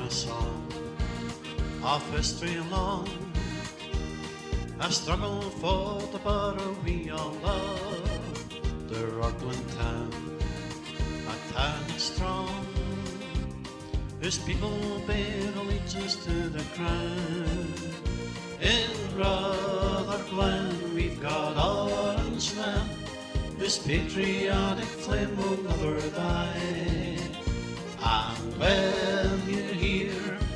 a song of history long, a struggle for the borough we all love, the Rutherglen town, a town strong, whose people bear allegiance to the crown. In Rutherglen we've got Orangemen, whose patriotic flame will never die. And when you hear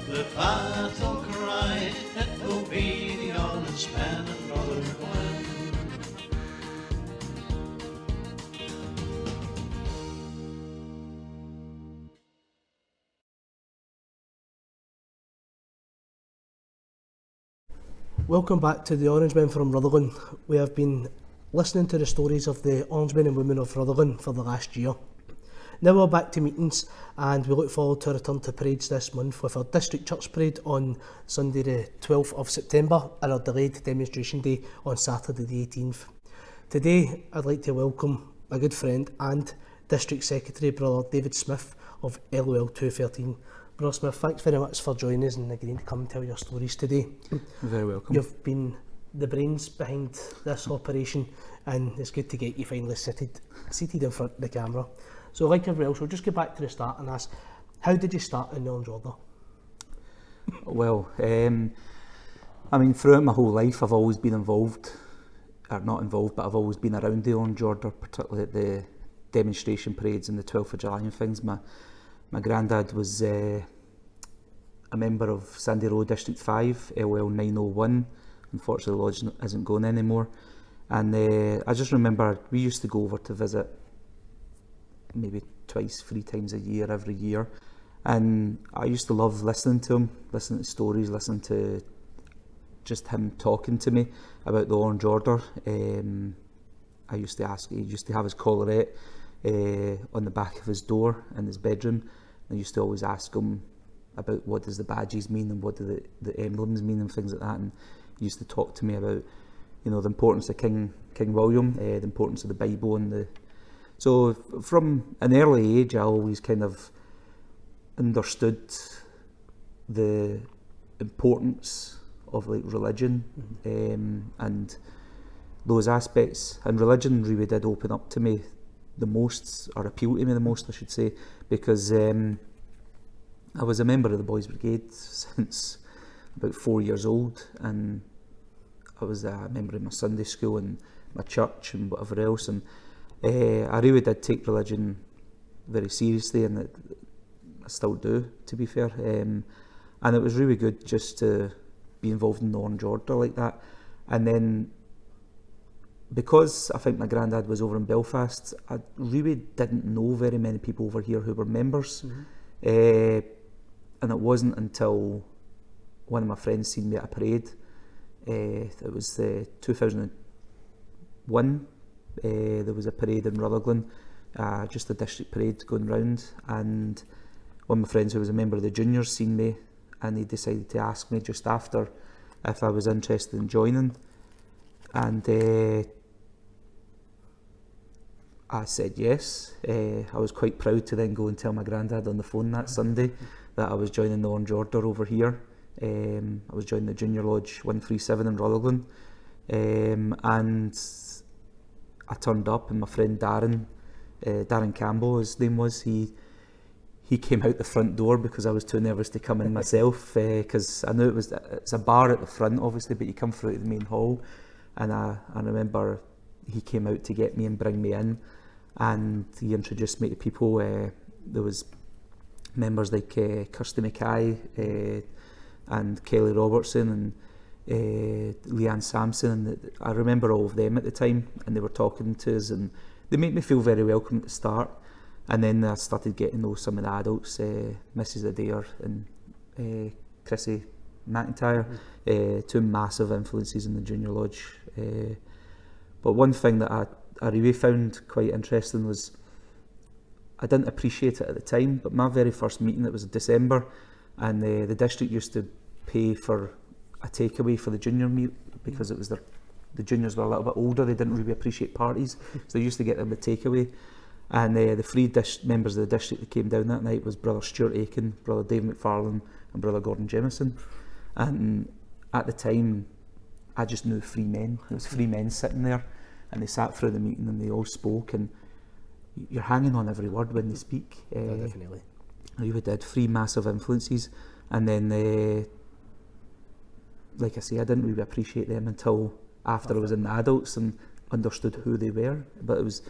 the battle cry, it will be the Orangemen in Rutherglen. Welcome back to the Orangemen from Rutherglen. We have been listening to the stories of the Orangemen and women of Rutherglen for the last year. Now we're back to meetings, and we look forward to a return to parades this month with our District Church Parade on Sunday the 12th of September and our delayed demonstration day on Saturday the 18th. Today I'd like to welcome my good friend and District Secretary, Brother David Smith of LOL 213. Brother Smith, thanks very much for joining us and agreeing to come and tell your stories today. You're very welcome. You've been the brains behind this operation, and it's good to get you finally seated in front of the camera. So like everyone else, we'll just get back to the start and ask, how did you start in the Orange Order? Well, I mean, throughout my whole life I've always been involved, or not involved, but I've always been around the Orange Order, particularly at the demonstration parades and the 12th of July and things. My granddad was a member of Sandy Row District 5, LL 901. Unfortunately, the lodge isn't going anymore. And I just remember we used to go over to visit maybe twice, 3 times a year, every year. And I used to love listening to him, listening to stories, listening to just him talking to me about the Orange Order. I used to ask, he used to have his collarette on the back of his door in his bedroom. I used to always ask him about what does the badges mean and what do the emblems mean and things like that. And he used to talk to me about, you know, the importance of King William, the importance of the Bible, and so from an early age, I always kind of understood the importance of like religion, and those aspects. And religion really did open up to me the most, or appeal to me the most, I should say, because I was a member of the Boys Brigade since about 4 years old, and I was a member of my Sunday school and my church and whatever else, and I really did take religion very seriously, and I still do, to be fair, and it was really good just to be involved in the Orange Order like that. And then because I think my granddad was over in Belfast, I really didn't know very many people over here who were members. And it wasn't until one of my friends seen me at a parade. It was 2001. There was a parade in Rutherglen, just a district parade going round, and one of my friends who was a member of the juniors seen me, and he decided to ask me just after if I was interested in joining. And I said yes. I was quite proud to then go and tell my granddad on the phone that Sunday that I was joining the Orange Order over here. I was joining the Junior Lodge 137 in Rutherglen, and I turned up, and my friend Darren Campbell, his name was, he came out the front door because I was too nervous to come in myself, because I knew it's a bar at the front obviously, but you come through to the main hall, and I remember he came out to get me and bring me in, and he introduced me to people. There was members like Kirsty Mackay and Kelly Robertson and Leanne Sampson, and I remember all of them at the time, and they were talking to us, and they made me feel very welcome at the start. And then I started getting to know some of the adults, Mrs Adair and Chrissy McIntyre, 2 massive influences in the Junior Lodge. But one thing that I really found quite interesting was, I didn't appreciate it at the time, but my very first meeting, it was in December, and the district used to pay for a takeaway for the junior meal, because it was the juniors were a little bit older, they didn't really appreciate parties, so they used to get them a takeaway. And the 3 members of the district that came down that night was Brother Stuart Aiken, Brother Dave McFarlane and brother Gordon Jemison. And at the time, I just knew three men. There was three men sitting there, and they sat through the meeting and they all spoke, and you're hanging on every word when they speak. Definitely. I really did. Three massive influences, and then like I say, I didn't really appreciate them until after I was in the adults and understood who they were. But it was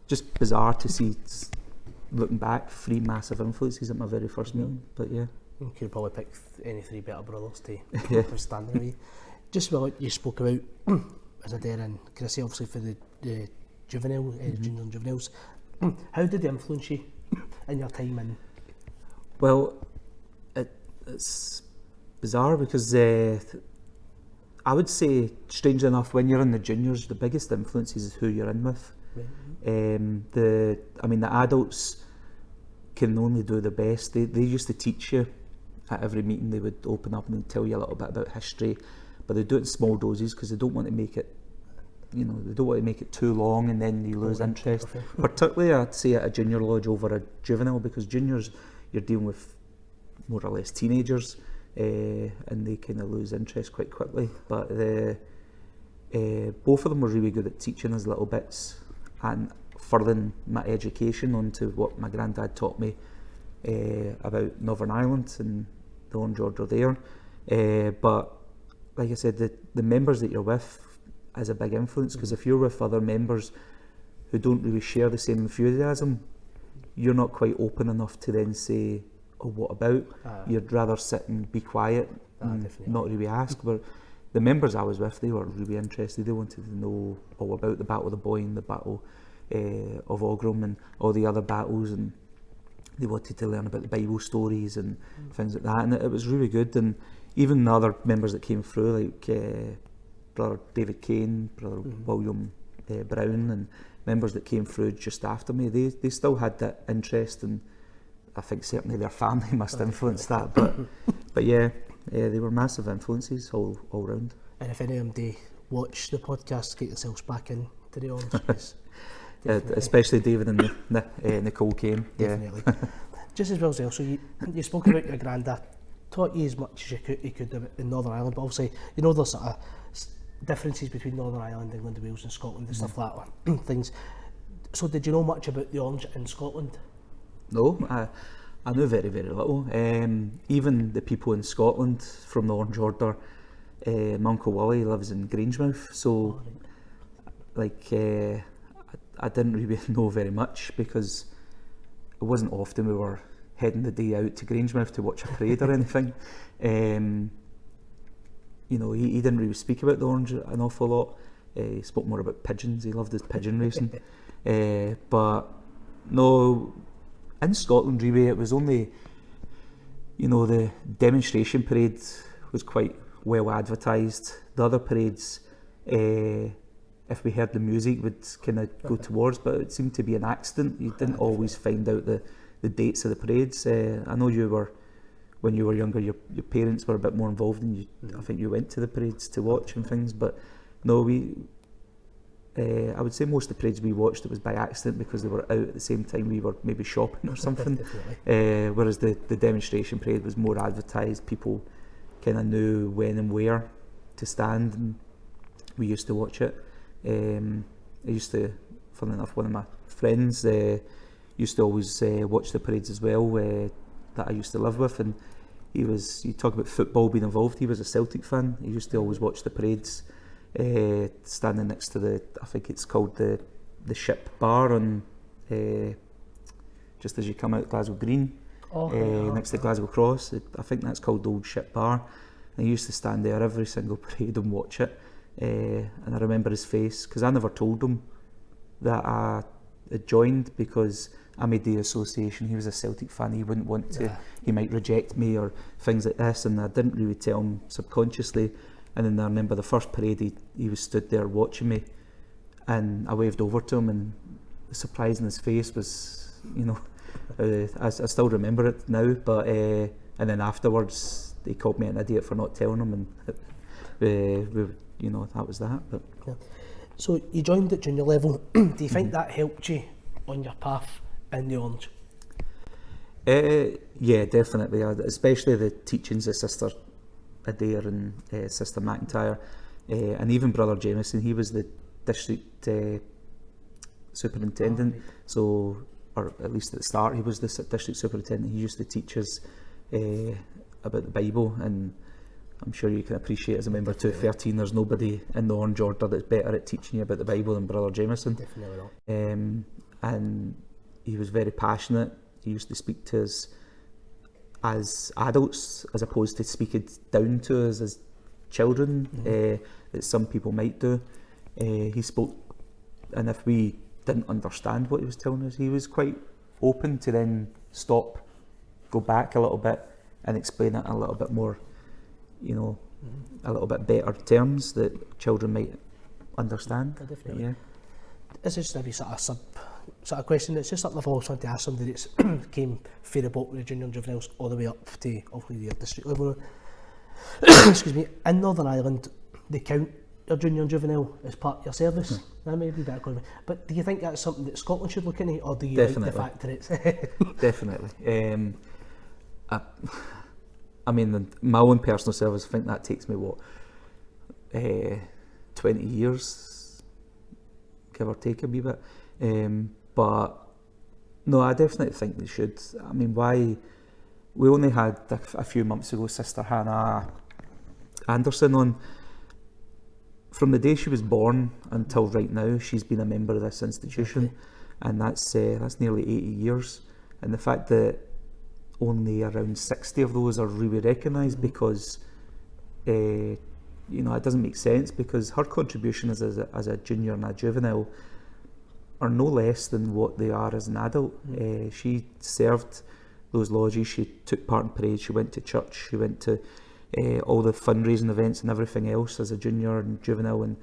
just bizarre to see, looking back, three massive influences at my very first meeting. But yeah. You could probably pick any three better brothers to Yeah. stand with you. Just what you spoke about as a Darren and Chrissy, obviously for the juvenile, junior and juveniles. How did they influence you in your time in? Well, it's bizarre because I would say, strangely enough, when you're in the juniors, the biggest influence is who you're in with. Right. The adults can only do the best. They used to teach you at every meeting. They would open up and they'd tell you a little bit about history, but they do it in small doses because they don't want to make it, they don't want to make it too long and then you lose interest. Particularly, I'd say at a junior lodge over a juvenile, because juniors, you're dealing with more or less teenagers, and they kind of lose interest quite quickly. But both of them were really good at teaching us little bits and furthering my education onto what my granddad taught me about Northern Ireland and the Orange Order there. But like I said, the members that you're with is a big influence, because if you're with other members who don't really share the same enthusiasm, you're not quite open enough to then say, oh, what about? You'd rather sit and be quiet and not really ask. But the members I was with, they were really interested. They wanted to know all about the Battle of the Boyne, the Battle of Orangemen and all the other battles, and they wanted to learn about the Bible stories and things like that, and it was really good. And even the other members that came through, like brother David Kane, brother William Brown, and members that came through just after me, they still had that interest, and I think certainly their family must influence that. But yeah, they were massive influences all round. And if any of them do watch the podcast, get yourselves back in to the Orange. Especially David and Nicole Kane. Definitely. Just as well as so you spoke about your granddad taught you as much as he could in Northern Ireland, but obviously there's sort of differences between Northern Ireland, England, Wales and Scotland and stuff like that. Things. So did you know much about the Orange in Scotland? No, I knew very, very little. Even the people in Scotland from the Orange Order, my Uncle Willie lives in Grangemouth, so I didn't really know very much, because it wasn't often we were heading the day out to Grangemouth to watch a parade or anything. He didn't really speak about the Orange an awful lot. He spoke more about pigeons. He loved his pigeon racing. But no, in Scotland really it was only, the demonstration parade was quite well advertised. The other parades, if we heard the music, would kind of go towards, but it seemed to be an accident. You didn't always find out the dates of the parades. I know when you were younger, your parents were a bit more involved, and I think you went to the parades to watch and things. But no, I would say most of the parades we watched, it was by accident, because they were out at the same time we were maybe shopping or something. Whereas the demonstration parade was more advertised. People kind of knew when and where to stand, and we used to watch it. I used to, funnily enough, one of my friends used to always watch the parades as well, that I used to live with, and you talk about football being involved, he was a Celtic fan. He used to always watch the parades, standing next to I think it's called the Ship Bar on, just as you come out Glasgow Green, next to Glasgow Cross. I think that's called the Old Ship Bar, and he used to stand there every single parade and watch it. And I remember his face, because I never told him that I had joined, because I made the association. He was a Celtic fan, he wouldn't want to, he might reject me or things like this, and I didn't really tell him subconsciously. And then I remember the first parade, he was stood there watching me, and I waved over to him, and the surprise in his face was, I still remember it now. But and then afterwards they called me an idiot for not telling him, and that was that. But So you joined at junior level. Do you think that helped you on your path in the Orange? Yeah, definitely. Especially the teachings of Sister Adair and Sister McIntyre, and even Brother Jameson. He was the district superintendent, so, or at least at the start, he was the district superintendent. He used to teach us about the Bible, and I'm sure you can appreciate as a member 213, there's nobody in the Orange Order that's better at teaching you about the Bible than Brother Jameson. Definitely not. And he was very passionate. He used to speak to us as adults as opposed to speaking down to us as children, that some people might do. He spoke, and if we didn't understand what he was telling us, he was quite open to then stop, go back a little bit and explain it a little bit more, you know, a little bit better terms that children might understand. Definitely. Yeah. This is maybe sort of question. It's just something I've always wanted to ask somebody that's came fair about with the junior and juveniles all the way up to obviously the district level. Excuse me. In Northern Ireland, they count your junior and juvenile as part of your service. That may be better, but do you think that's something that Scotland should look into, or do you Definitely. like the fact that it's Definitely. I mean, my own personal service, I think that takes me 20 years, give or take a wee bit. But no, I definitely think they should. I mean, why? We only had a few months ago Sister Hannah Anderson on. From the day she was born until right now, she's been a member of this institution, and that's nearly 80 years. And the fact that only around 60 of those are really recognised, because you know, it doesn't make sense, because her contribution as a junior and a juvenile are no less than what they are as an adult. She served those lodges, she took part in parades, she went to church, she went to all the fundraising events and everything else as a junior and juvenile, and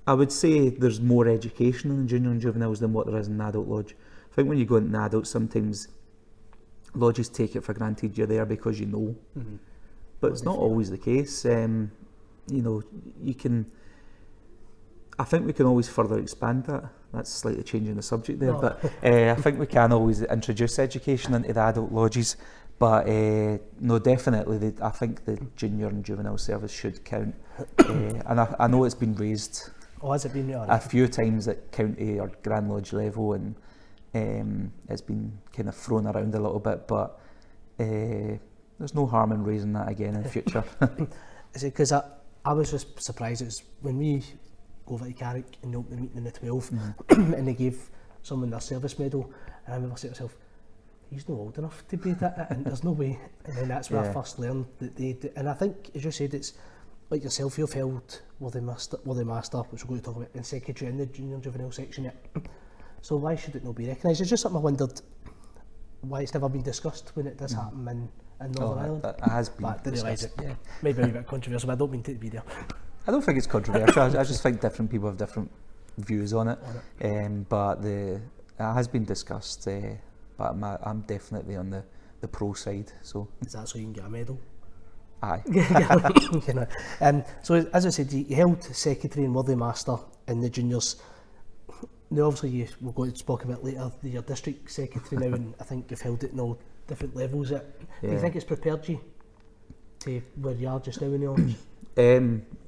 I would say there's more education in the junior and juveniles than what there is in an adult lodge. I think when you go into an adult, sometimes lodges take it for granted you're there because you know, but it's not always the case. You know, you can. I think we can always further expand that. That's slightly changing the subject there, but I think we can always introduce education into the adult lodges. But no, definitely, I think the junior and juvenile service should count. And I know it's been raised has it been a few times at county or Grand Lodge level, and it's been kind of thrown around a little bit, but there's no harm in raising that again in the future. Is it because I was just surprised, it's when we go over to Carrick and open the meeting in the 12 and they gave someone their service medal, and I remember saying to myself, he's not old enough to be that, and there's no way. And then that's where I first learned that they do. And I think, as you said, it's like yourself, you've held Worthy Master, which we're going to talk about, and secretary in the junior and juvenile section yet. So why should it not be recognised? It's just something I wondered why it's never been discussed when it does happen in Northern Ireland. It has been. But I didn't realise it. Yeah. Maybe a wee bit controversial, but I don't mean to be there. I don't think it's controversial. I just think different people have different views on it. But it has been discussed. But I'm definitely on the pro side. So is that so you can get a medal? Aye. You know. So as I said, you held secretary and worthy master in the juniors. Now obviously we're going to talk about later your district secretary now, and I think you've held it in all different levels. Do you think it's prepared you to where you are just now in the Orange?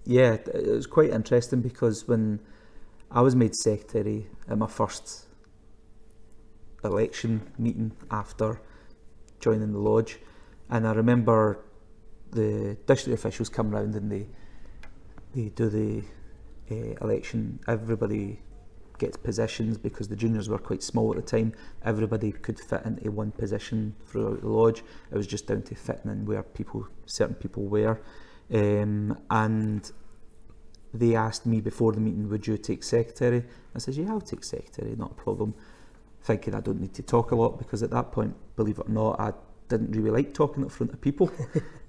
Yeah, it was quite interesting, because when I was made secretary at my first election meeting after joining the lodge, and I remember the district officials come round and they do the election. Everybody gets positions, because the juniors were quite small at the time. Everybody could fit into one position throughout the lodge. It was just down to fitting in where certain people were. And they asked me before the meeting, would you take secretary? I said, yeah, I'll take secretary, not a problem. Thinking I don't need to talk a lot, because at that point, believe it or not, I didn't really like talking in front of people.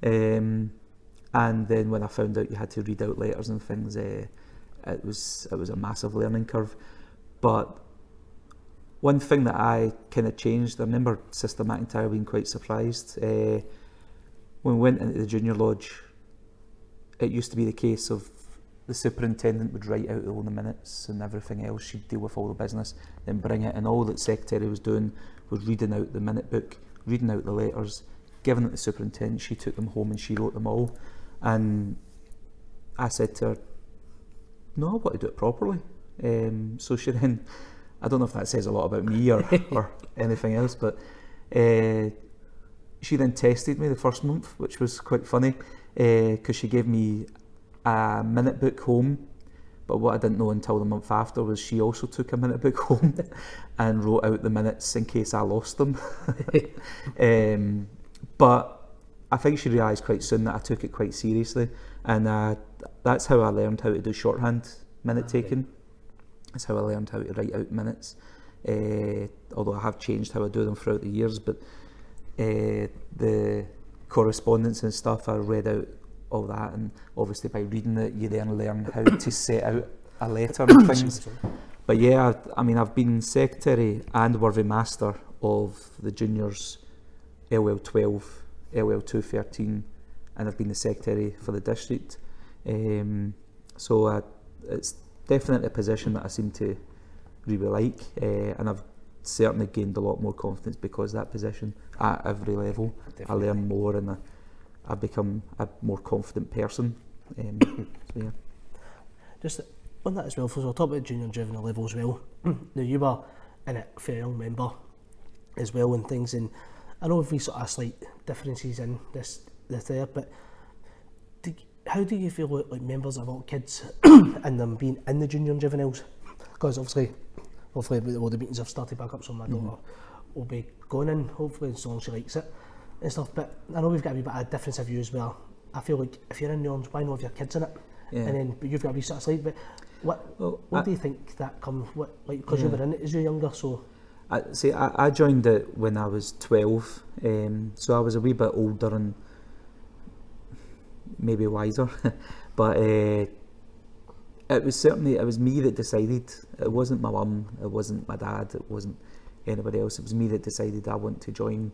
And then when I found out you had to read out letters and things, it was a massive learning curve. But one thing that I kind of changed, I remember Sister McIntyre being quite surprised. When we went into the junior lodge, it used to be the case of the superintendent would write out all the minutes and everything else. She'd deal with all the business, then bring it, and all that secretary was doing was reading out the minute book, reading out the letters, giving it to the superintendent. She took them home and she wrote them all. And I said to her, no, I want to do it properly. So she then, I don't know if that says a lot about me or anything else, but she then tested me the first month, which was quite funny, because she gave me a minute book home, but what I didn't know until the month after was she also took a minute book home and wrote out the minutes in case I lost them. But I think she realised quite soon that I took it quite seriously, and that's how I learned how to do shorthand minute taking. That's how I learned how to write out minutes, although I have changed how I do them throughout the years, but the correspondence and stuff, I read out all that, and obviously by reading it you then learn how to set out a letter and things. But yeah, I mean, I've been secretary and worthy master of the juniors LL12, LL213, and I've been the secretary for the district. So it's definitely a position that I seem to really like, and I've certainly gained a lot more confidence because of that position at every level. Definitely. I learn more, and I've become a more confident person. So yeah. Just on that as well, so we'll talk about junior and juvenile level as well. Now you were in it for a young member as well and things, and I know we sort of slight differences in this there, but how do you feel like members of all kids and them being in the junior and juveniles? Because obviously all the meetings have started back up, so my daughter will be going in, hopefully, as long as she likes it and stuff. But I know we've got a wee bit of difference of views where I feel like if you're in the Orange, why not have your kids in it? Yeah. And then but you've got a wee sort of slide. But what do you think that comes? Because you were in it as you're younger, so. I joined it when I was 12, so I was a wee bit older and maybe wiser, but it was me that decided. It wasn't my mum, it wasn't my dad, it wasn't anybody else. It was me that decided I want to join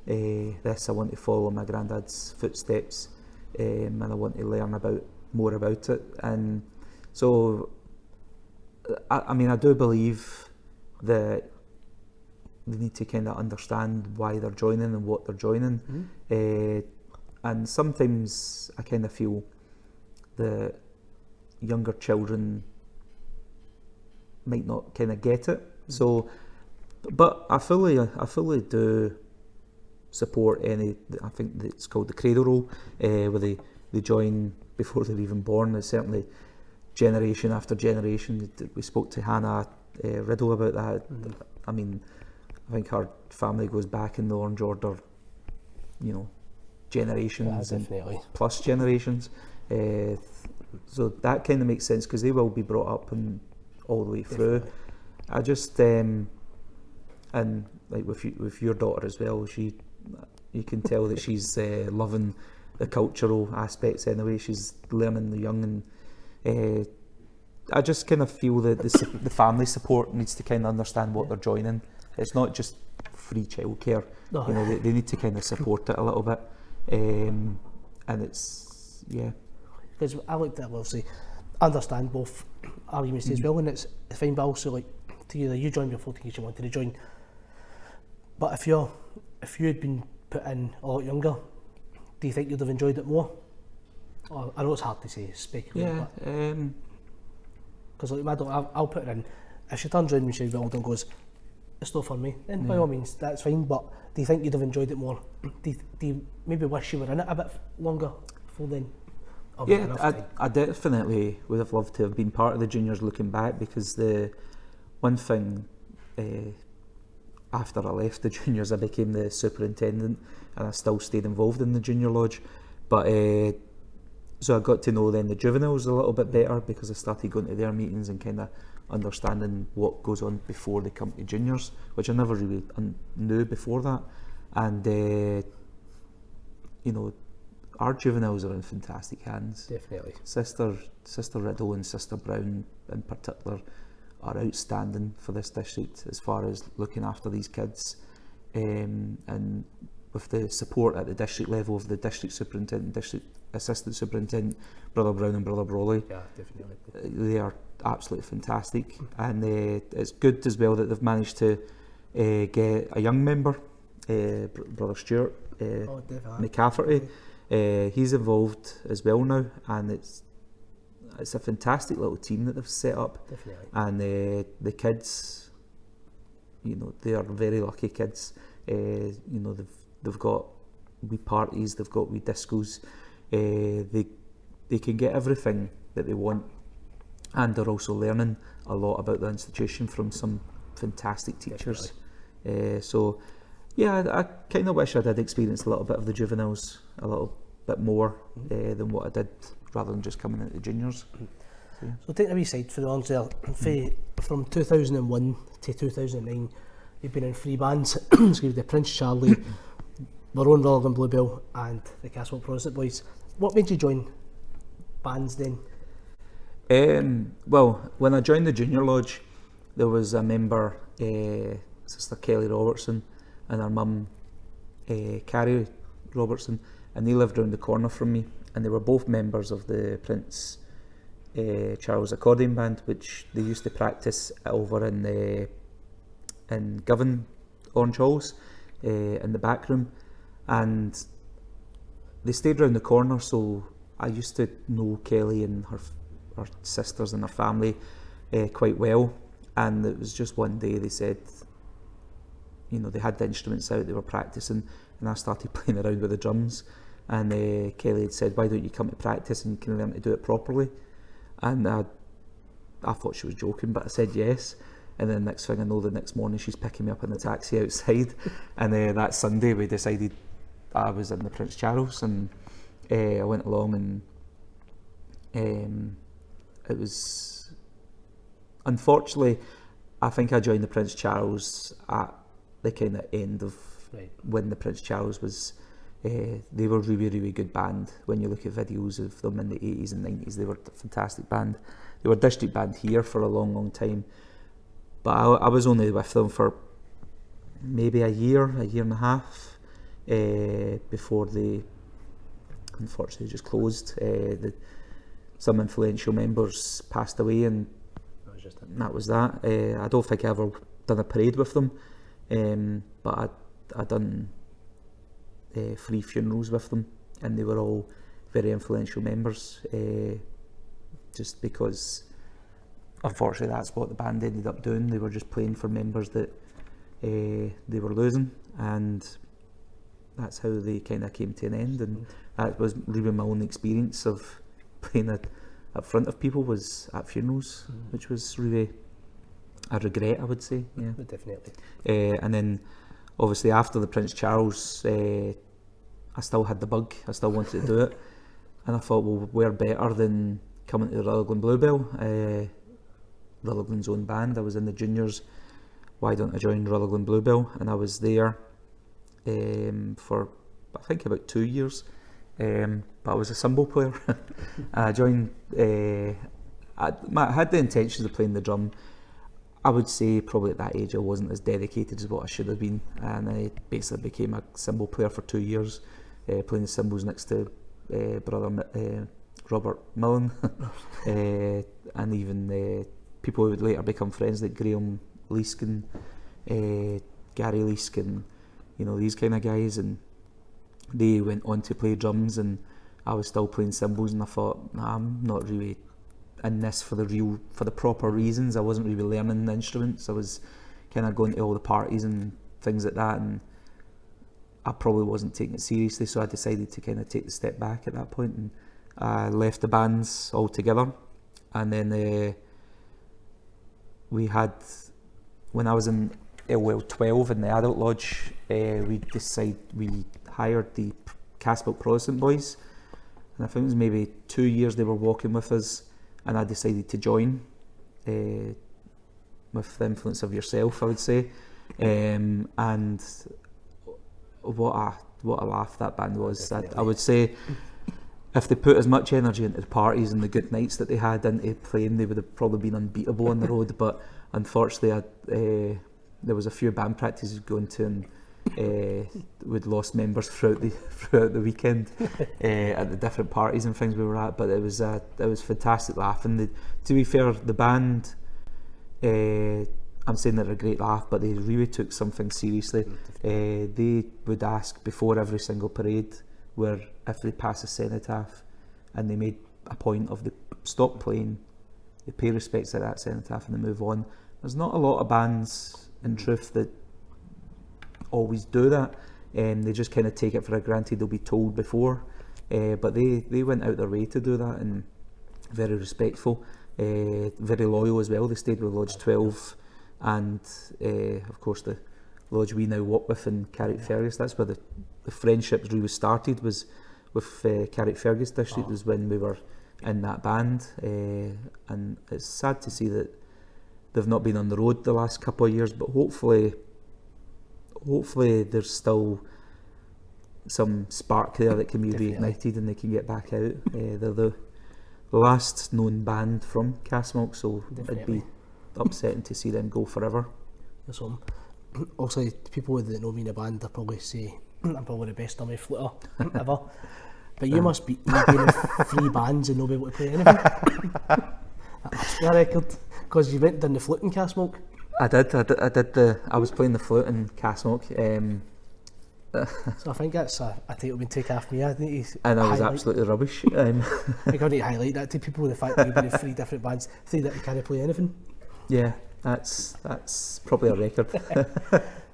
this. I want to follow my granddad's footsteps, and I want to learn more about it. And so, I mean, I do believe that they need to kind of understand why they're joining and what they're joining. And sometimes I kind of feel that younger children might not kind of get it. So, but I fully do support any. I think it's called the cradle roll, where they join before they're even born. There's certainly generation after generation. We spoke to Hannah Riddle about that. I mean, I think her family goes back in the Orange Order, generations and plus generations. So that kind of makes sense because they will be brought up and all the way through. Definitely. I just and like with your daughter as well, you can tell that she's loving the cultural aspects anyway. She's learning the young, and I just kind of feel that the family support needs to kind of understand what they're joining. It's not just free childcare. No. They need to kind of support it a little bit, and it's because I like to obviously understand both arguments as well, and it's fine, but also like to you joined before because you wanted to join. But if you had been put in a lot younger, do you think you'd have enjoyed it more? Or, I know it's hard to say, speculate. Yeah. Because like my daughter, I'll put her in. If she turns around when she's older and goes, "It's not for me," then by all means that's fine. But do you think you'd have enjoyed it more? Do you maybe wish you were in it a bit longer before then? I definitely would have loved to have been part of the juniors looking back, because the one thing after I left the juniors, I became the superintendent and I still stayed involved in the junior lodge, but so I got to know then the juveniles a little bit better because I started going to their meetings and kind of understanding what goes on before they come to juniors, which I never really knew before that. And our juveniles are in fantastic hands. Definitely. Sister Riddle and Sister Brown in particular are outstanding for this district as far as looking after these kids. And with the support at the district level of the district superintendent, district assistant superintendent, Brother Brown and Brother Brawley. Yeah, definitely. They are absolutely fantastic, and it's good as well that they've managed to get a young member, Brother Stuart McCafferty. He's involved as well now, and it's a fantastic little team that they've set up. Definitely. And the kids, they are very lucky kids. They've got wee parties, they've got wee discos. They can get everything that they want, and they're also learning a lot about the institution from some fantastic teachers. So yeah, I kind of wish I did experience a little bit of the juveniles a little bit more than what I did, rather than just coming into the juniors. So take a wee side for the ones there. From 2001 to 2009, you've been in 3 bands, the Prince Charlie, our own Rutherglen Bluebell and the Castle Protestant Boys. What made you join bands then? Well, when I joined the Junior Lodge, there was a member, Sister Kelly Robertson, and her mum, Carrie Robertson, and they lived round the corner from me, and they were both members of the Prince Charles Accordion Band, which they used to practice over in Govan Orange Halls, in the back room, and they stayed round the corner, so I used to know Kelly and her sisters and her family quite well. And it was just one day they said, they had the instruments out, they were practicing, and I started playing around with the drums, and Kelly had said, why don't you come to practice and you can learn to do it properly? And I thought she was joking, but I said yes. And then next thing I know, the next morning she's picking me up in the taxi outside, and that Sunday we decided I was in the Prince Charles, and I went along, and it was, unfortunately, I think I joined the Prince Charles at the kind of end of when the Prince Charles was, they were really, really good band. When you look at videos of them in the 80s and 90s, they were a fantastic band. They were district band here for a long, long time. But I was only with them for maybe a year and a half, before they unfortunately just closed. Some influential members passed away, and that was that. I don't think I ever done a parade with them, but I done 3 funerals with them, and they were all very influential members, just because unfortunately that's what the band ended up doing. They were just playing for members that they were losing, and that's how they kind of came to an end. And that was really my own experience of playing up front of people, was at funerals, which was really a regret, I would say. Yeah, Definitely. And then obviously after the Prince Charles, I still had the bug, I still wanted to do it, and I thought, well, where better than coming to the Rutherglen Bluebell, Rutherglen's own band. I was in the juniors, why don't I join Rutherglen Bluebell? And I was there for I think about 2 years, but I was a cymbal player. I joined, I had the intentions of playing the drum. I would say probably at that age I wasn't as dedicated as what I should have been, and I basically became a cymbal player for 2 years, playing the cymbals next to Brother Robert Millen, and even people who would later become friends like Graham Leeskin, Gary Leeskin, these kind of guys, and they went on to play drums, and I was still playing cymbals, and I thought, nah, I'm not really in this for the proper reasons. I wasn't really learning the instruments. I was kind of going to all the parties and things like that, and I probably wasn't taking it seriously, so I decided to kind of take the step back at that point, and I left the bands altogether. And then we had, when I was in LL 12 in the Adult Lodge, we hired the Castle Protestant Boys, and I think it was maybe 2 years they were walking with us, and I decided to join, with the influence of yourself, I would say, and what a laugh that band was. I would say if they put as much energy into the parties and the good nights that they had into playing, they would have probably been unbeatable on the road. But unfortunately, there was a few band practices going to, and we'd lost members throughout the weekend at the different parties and things we were at, but it was fantastic laughing. To be fair, the band, I'm saying they're a great laugh, but they really took something seriously. They would ask before every single parade where if they pass a cenotaph, and they made a point of they stop playing, they pay respects to that cenotaph and they move on. There's not a lot of bands in truth that always do that. They just kind of take it for granted they'll be told before, but they went out their way to do that, and very respectful, very loyal as well. They stayed with Lodge 12 and of course the lodge we now walk with in Carrickfergus. That's where the friendships really started, was with Carrickfergus district. Was when we were in that band, and it's sad to see that they've not been on the road the last couple of years, but hopefully there's still some spark there that can be reignited and they can get back out. They're the last known band from Castlemilk, so it'd be upsetting to see them go forever. That's all. Also, people that know me in a band, they probably say I'm probably the best dummy fluter ever. But you must be being in 3 bands and not be able to play anything. That's my record, because you went down the flute in Castlemilk. I was playing the flute in Castlemilk. So I think that's a title being taken off me. I was absolutely rubbish. I think I need to highlight that to people, the fact that you've been in 3 different bands, 3 that you can't play anything. Yeah, that's probably a record.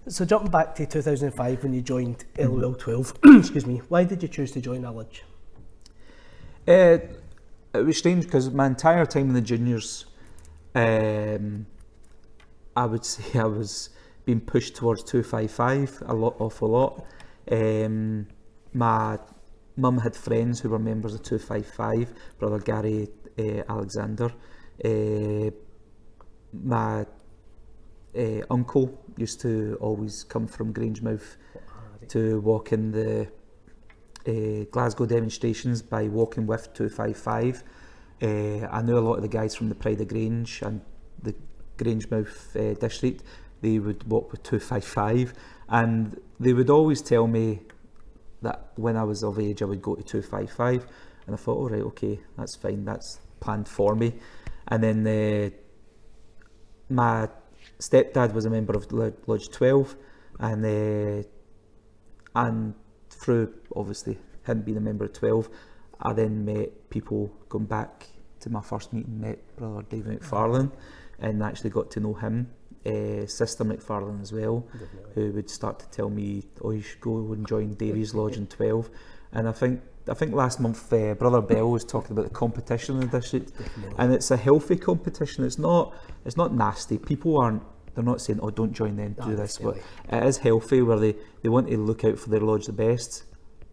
So jumping back to 2005 when you joined LOL 12, excuse me, why did you choose to join that lodge? It was strange because my entire time in the juniors, I would say I was being pushed towards 255 awful lot. My mum had friends who were members of 255, brother Gary Alexander. My uncle used to always come from Grangemouth to walk in the Glasgow demonstrations by walking with 255. I knew a lot of the guys from the Pride of Grange and the Grangemouth district. They would walk with 255, and they would always tell me that when I was of age I would go to 255, and I thought, all right, okay, that's fine, that's planned for me. And then my stepdad was a member of Lodge 12, and through obviously him being a member of 12, I then met people, going back to my first meeting, met brother David McFarlane and actually got to know him. Sister McFarlane as well, who would start to tell me, oh, you should go and join Davy's Lodge in 12. And I think last month Brother Bell was talking about the competition in the district, and it's a healthy competition. It's not nasty. People they're not saying, oh, don't join them, do this, but it is healthy where they want to look out for their lodge the best.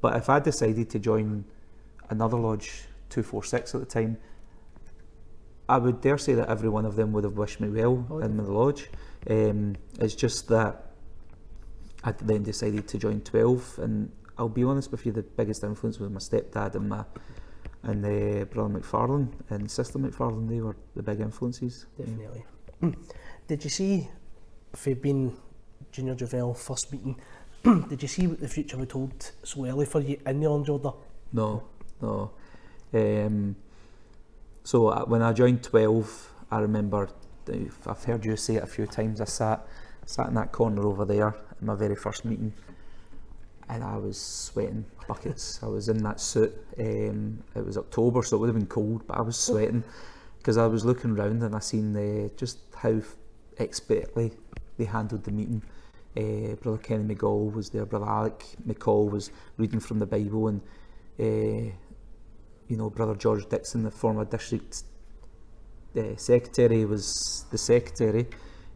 But if I decided to join another lodge, 246 at the time, I would dare say that every one of them would have wished me well in the lodge. It's just that I then decided to join 12, and I'll be honest with you, the biggest influence was my stepdad and brother McFarlane and sister McFarlane. They were the big influences. Definitely. Did you see, if you'd been junior Javel first meeting, did you see what the future would hold so early for you in the Orange Order? No. So when I joined 12, I remember, I've heard you say it a few times, I sat in that corner over there in my very first meeting, and I was sweating buckets. I was in that suit. It was October, so it would have been cold, but I was sweating because I was looking around and I seen just how expertly they handled the meeting. Brother Kenny McGall was there, Brother Alec McCall was reading from the Bible, and Brother George Dixon, the former district secretary, was the secretary.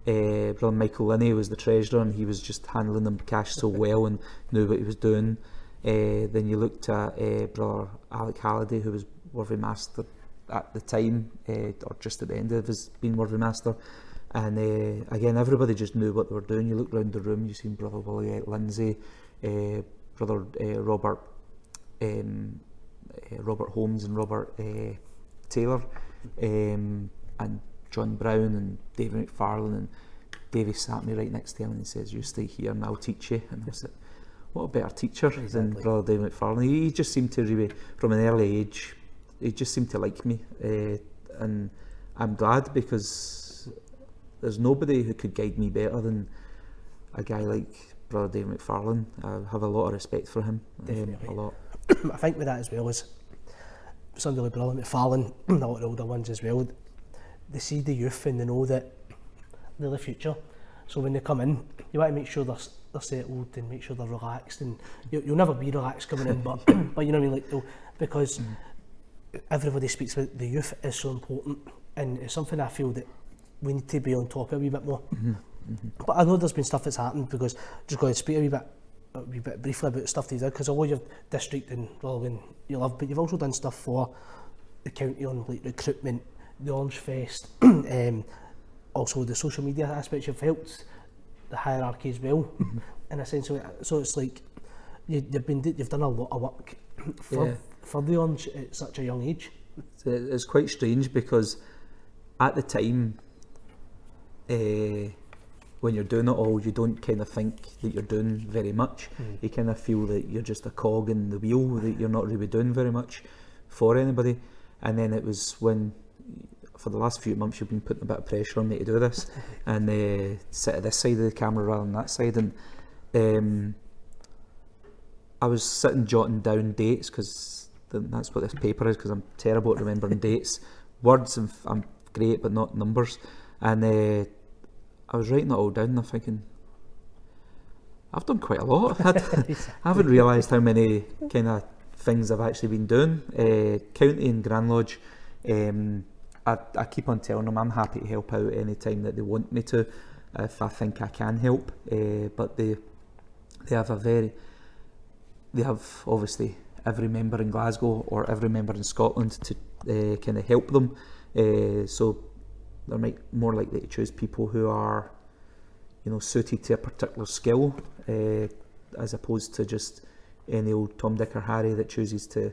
Brother Michael Linney was the treasurer, and he was just handling the cash so well and knew what he was doing. Then you looked at Brother Alec Halliday, who was Worthy Master at the time, or just at the end of his being Worthy Master. And again, everybody just knew what they were doing. You looked around the room, you seen Brother Willie Lindsay, Brother Robert Holmes and Robert Taylor, and John Brown and David McFarlane and Davy sat me right next to him and he says, "You stay here and I'll teach you." And I was like, what a better teacher than Brother David McFarlane. He just seemed to really, from an early age, he just seemed to like me, and I'm glad, because there's nobody who could guide me better than a guy like Brother David McFarlane. I have a lot of respect for him. A lot. I think with that as well is somebody like Brother McFarlane, a lot of the older ones as well, they see the youth and they know that they're the future. So when they come in, you want to make sure they're settled and make sure they're relaxed, and you'll never be relaxed coming in, but but you know what I mean, like, because everybody speaks about the youth is so important, and it's something I feel that we need to be on top of a wee bit more. But I know there's been stuff that's happened, because just going to speak a wee bit briefly about stuff that you did, because although your district and Rutherglen you love, but you've also done stuff for the county on like recruitment, the Orange Fest, also the social media aspects. You've helped the hierarchy as well, in a sense. So it's like you've done a lot of work for the Orange at such a young age. It's quite strange, because at the time, when you're doing it all, you don't kind of think that you're doing very much. You kind of feel that you're just a cog in the wheel, that you're not really doing very much for anybody. And then it was when, for the last few months, you've been putting a bit of pressure on me to do this and sit at this side of the camera rather than that side. And I was sitting jotting down dates, because that's what this paper is, because I'm terrible at remembering dates. Words, I'm great, but not numbers. And I was writing it all down and I'm thinking, I've done quite a lot. I haven't realised how many kind of things I've actually been doing. County and Grand Lodge, I keep on telling them I'm happy to help out any time that they want me to, if I think I can help. But they have obviously every member in Glasgow or every member in Scotland to kind of help them. So they're more likely to choose people who are, suited to a particular skill, as opposed to just any old Tom, Dick or Harry that chooses to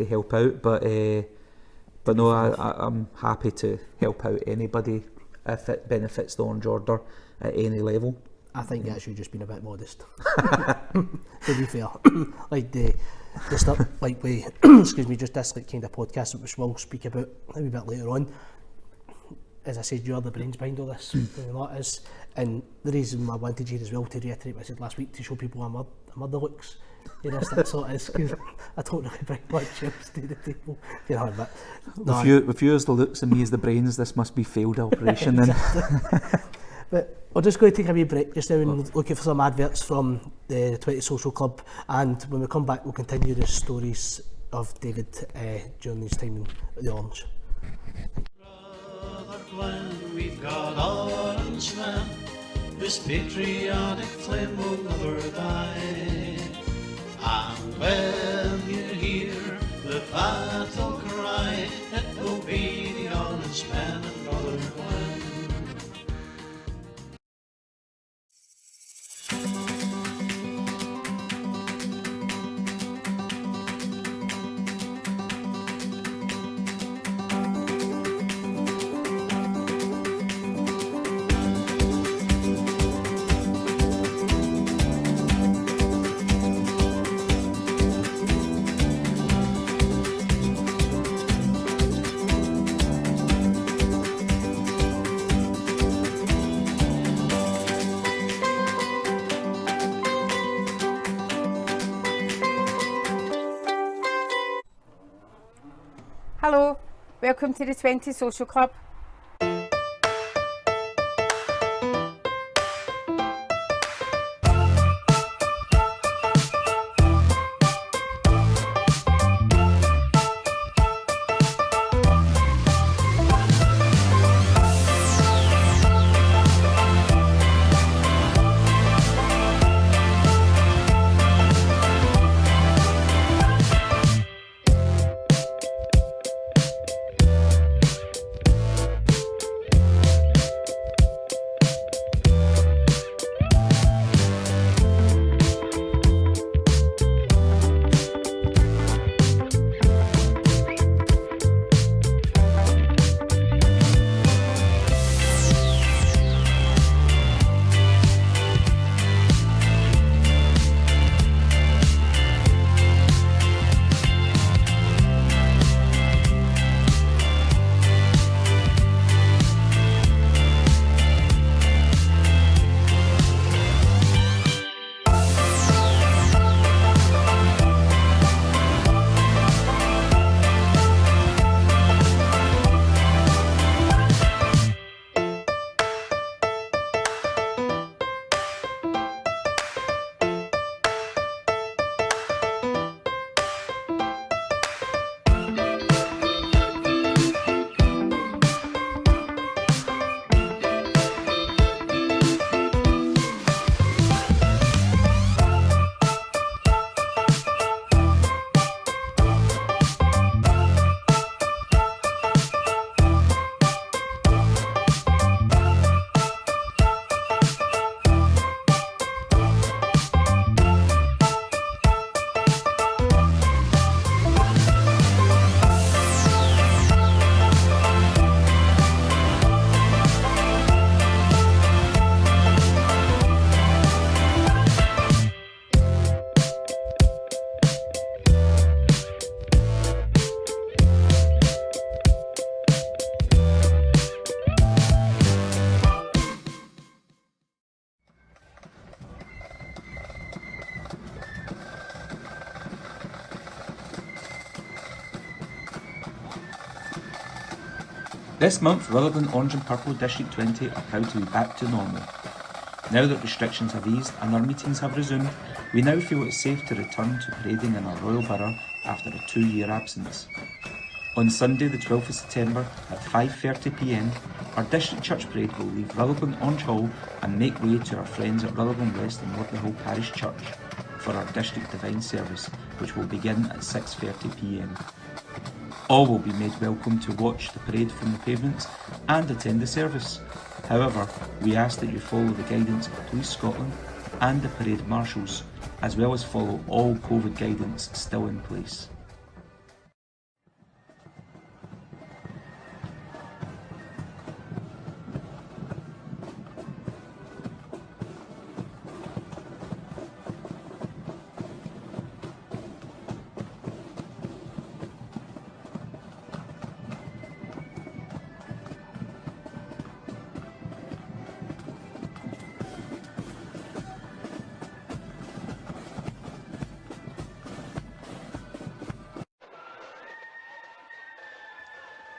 help out. But no, I'm happy to help out anybody if it benefits the Orange Order at any level. I think that's you just being a bit modest. To be fair, like the stuff, like we, excuse me, just this like kind of podcast which we'll speak about a wee bit later on. As I said, you are the brains behind all this, and that is, and the reason I wanted you as well to reiterate what I said last week, to show people I'm the looks. That's what it is, because I don't really bring much else to the table. But no, with you as the looks and me as the brains, this must be failed operation then. But we're just going to take a wee break just now and look for some adverts from the 20 Social Club, and when we come back we'll continue the stories of David during his time in the Orange. Rutherglen, we've got Orangemen, whose patriotic flame will never die. And when you hear the battle cry, it will be the Orangemen and Rutherglen. Hello, welcome to the 20 Social Club. This month, Rutherglen Orange and Purple District 20 are proud to be back to normal. Now that restrictions have eased and our meetings have resumed, we now feel it's safe to return to parading in our royal borough after a 2-year absence. On Sunday the 12th of September at 5:30pm, our district church parade will leave Rutherglen Orange Hall and make way to our friends at Rutherglen West and Wortley Hall Parish Church for our district divine service, which will begin at 6:30pm. All will be made welcome to watch the parade from the pavements and attend the service. However, we ask that you follow the guidance of Police Scotland and the parade marshals, as well as follow all COVID guidance still in place.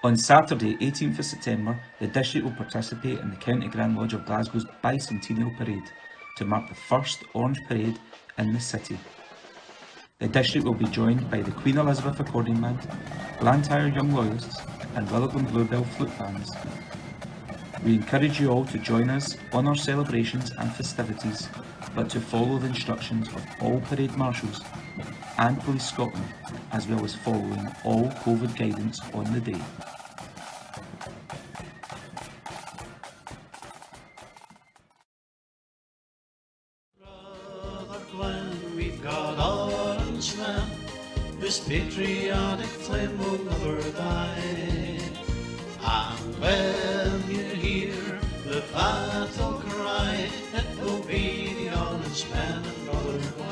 On Saturday, 18th of September, the district will participate in the County Grand Lodge of Glasgow's Bicentennial Parade to mark the first Orange Parade in the city. The district will be joined by the Queen Elizabeth Accordion Band, Blantyre Young Loyalists and Rutherglen Bluebell Flute Bands. We encourage you all to join us on our celebrations and festivities, but to follow the instructions of all parade marshals and Police Scotland, as well as following all COVID guidance on the day. Rutherglen, we've got Orangemen, whose patriotic flame will never die. And when you hear the battle cry, it will be the Orangemen in Rutherglen.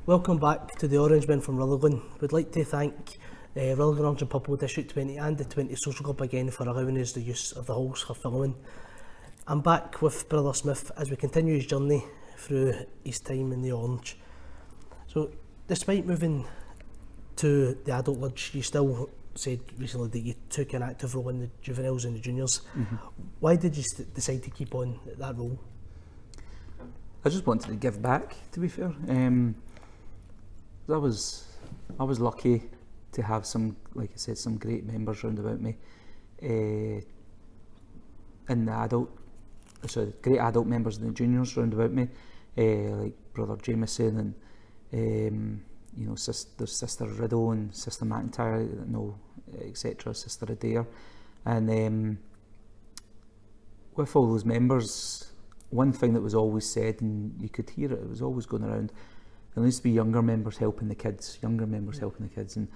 Welcome back to the Orangemen from Rutherglen. We'd like to thank Rutherglen Orange and Purple District 20 and the 20 Social Club again for allowing us the use of the halls for filming. I'm back with Brother Smith as we continue his journey through his time in the Orange. So, despite moving to the adult lodge, you still said recently that you took an active role in the juveniles and the juniors. Why did you decide to keep on that role? I just wanted to give back, to be fair. I was lucky to have some, like I said, some great members round about me. In the great adult members and the juniors round about me, like Brother Jameson and there's Sister Riddle and Sister McIntyre, etc. Sister Adair, and with all those members, one thing that was always said, and you could hear it, it was always going around, there needs to be younger members helping the kids, and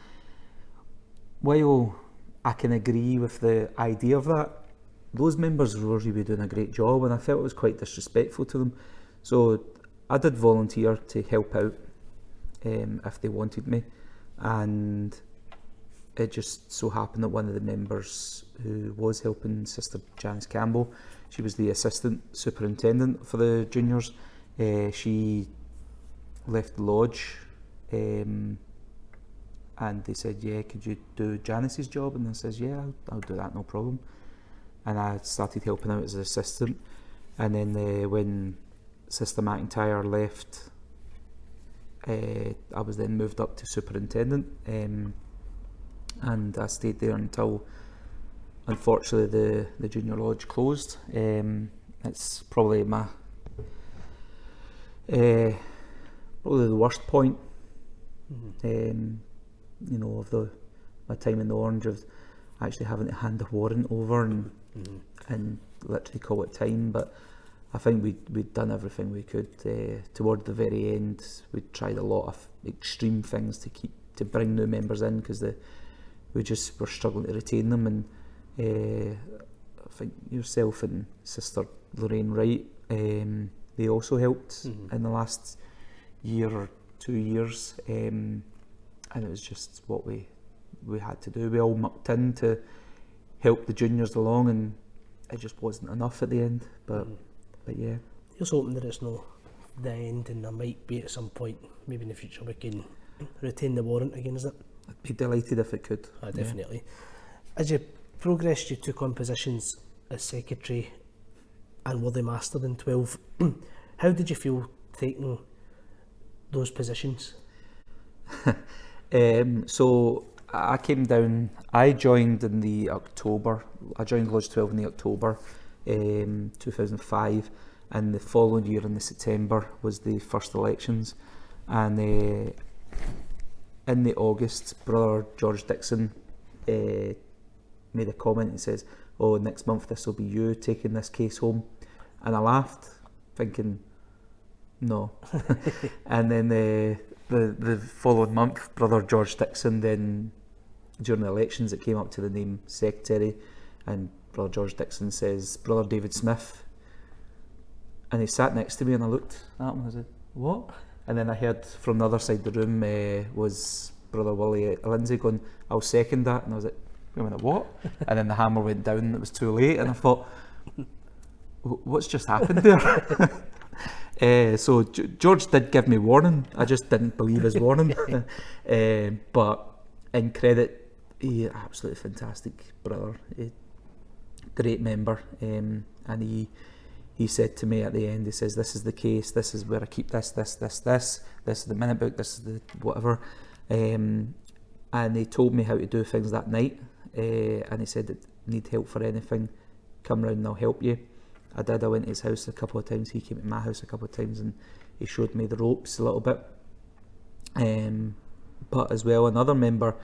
while I can agree with the idea of that, those members were really doing a great job, and I felt it was quite disrespectful to them. So I did volunteer to help out if they wanted me, and it just so happened that one of the members who was helping, Sister Janice Campbell, she was the assistant superintendent for the juniors. She left the lodge, and they said, yeah, could you do Janice's job? And I says, yeah, I'll do that, no problem. And I started helping out as an assistant, and then when Sister McIntyre left, I was then moved up to superintendent, and I stayed there until, unfortunately, the junior lodge closed. It's probably probably the worst point, of my time in the Orange, of actually having to hand the warrant over and literally call it time. But I think we'd done everything we could. Toward the very end, we tried a lot of extreme things to bring new members in, because we just were struggling to retain them. And I think yourself and Sister Lorraine Wright, they also helped in the last year or 2 years, and it was just what we had to do. We all mucked in to help the juniors along, and it just wasn't enough at the end. But yeah. Just hoping that it's not the end, and there might be at some point, maybe in the future, we can retain the warrant again, is it? I'd be delighted if it could. Definitely. As you progressed, you took on positions as secretary and worthy master in 12. How did you feel taking those positions? So I came down, I joined in the October, I joined Lodge 12 in the October 2005, and the following year in the September was the first elections, and in the August, Brother George Dixon made a comment and says, "Oh, next month this will be you taking this case home," and I laughed, thinking, no. And then the following month, Brother George Dixon, then during the elections, it came up to the name secretary, and Brother George Dixon says, "Brother David Smith," and he sat next to me, and I looked at him and I said, "What?" And then I heard from the other side of the room was Brother Willie Lindsay going, "I'll second that," and I was like, "Wait a minute, what?" And then the hammer went down and it was too late, and I thought, what's just happened there? So George did give me warning, I just didn't believe his warning. But in credit, he absolutely fantastic brother, great member, and he said to me at the end, he says, "This is the case, this is where I keep this is the minute book, this is the whatever," and he told me how to do things that night, and he said, "Need help for anything, come round and I'll help you." I did. I went to his house a couple of times, he came to my house a couple of times, and he showed me the ropes a little bit. But as well, another member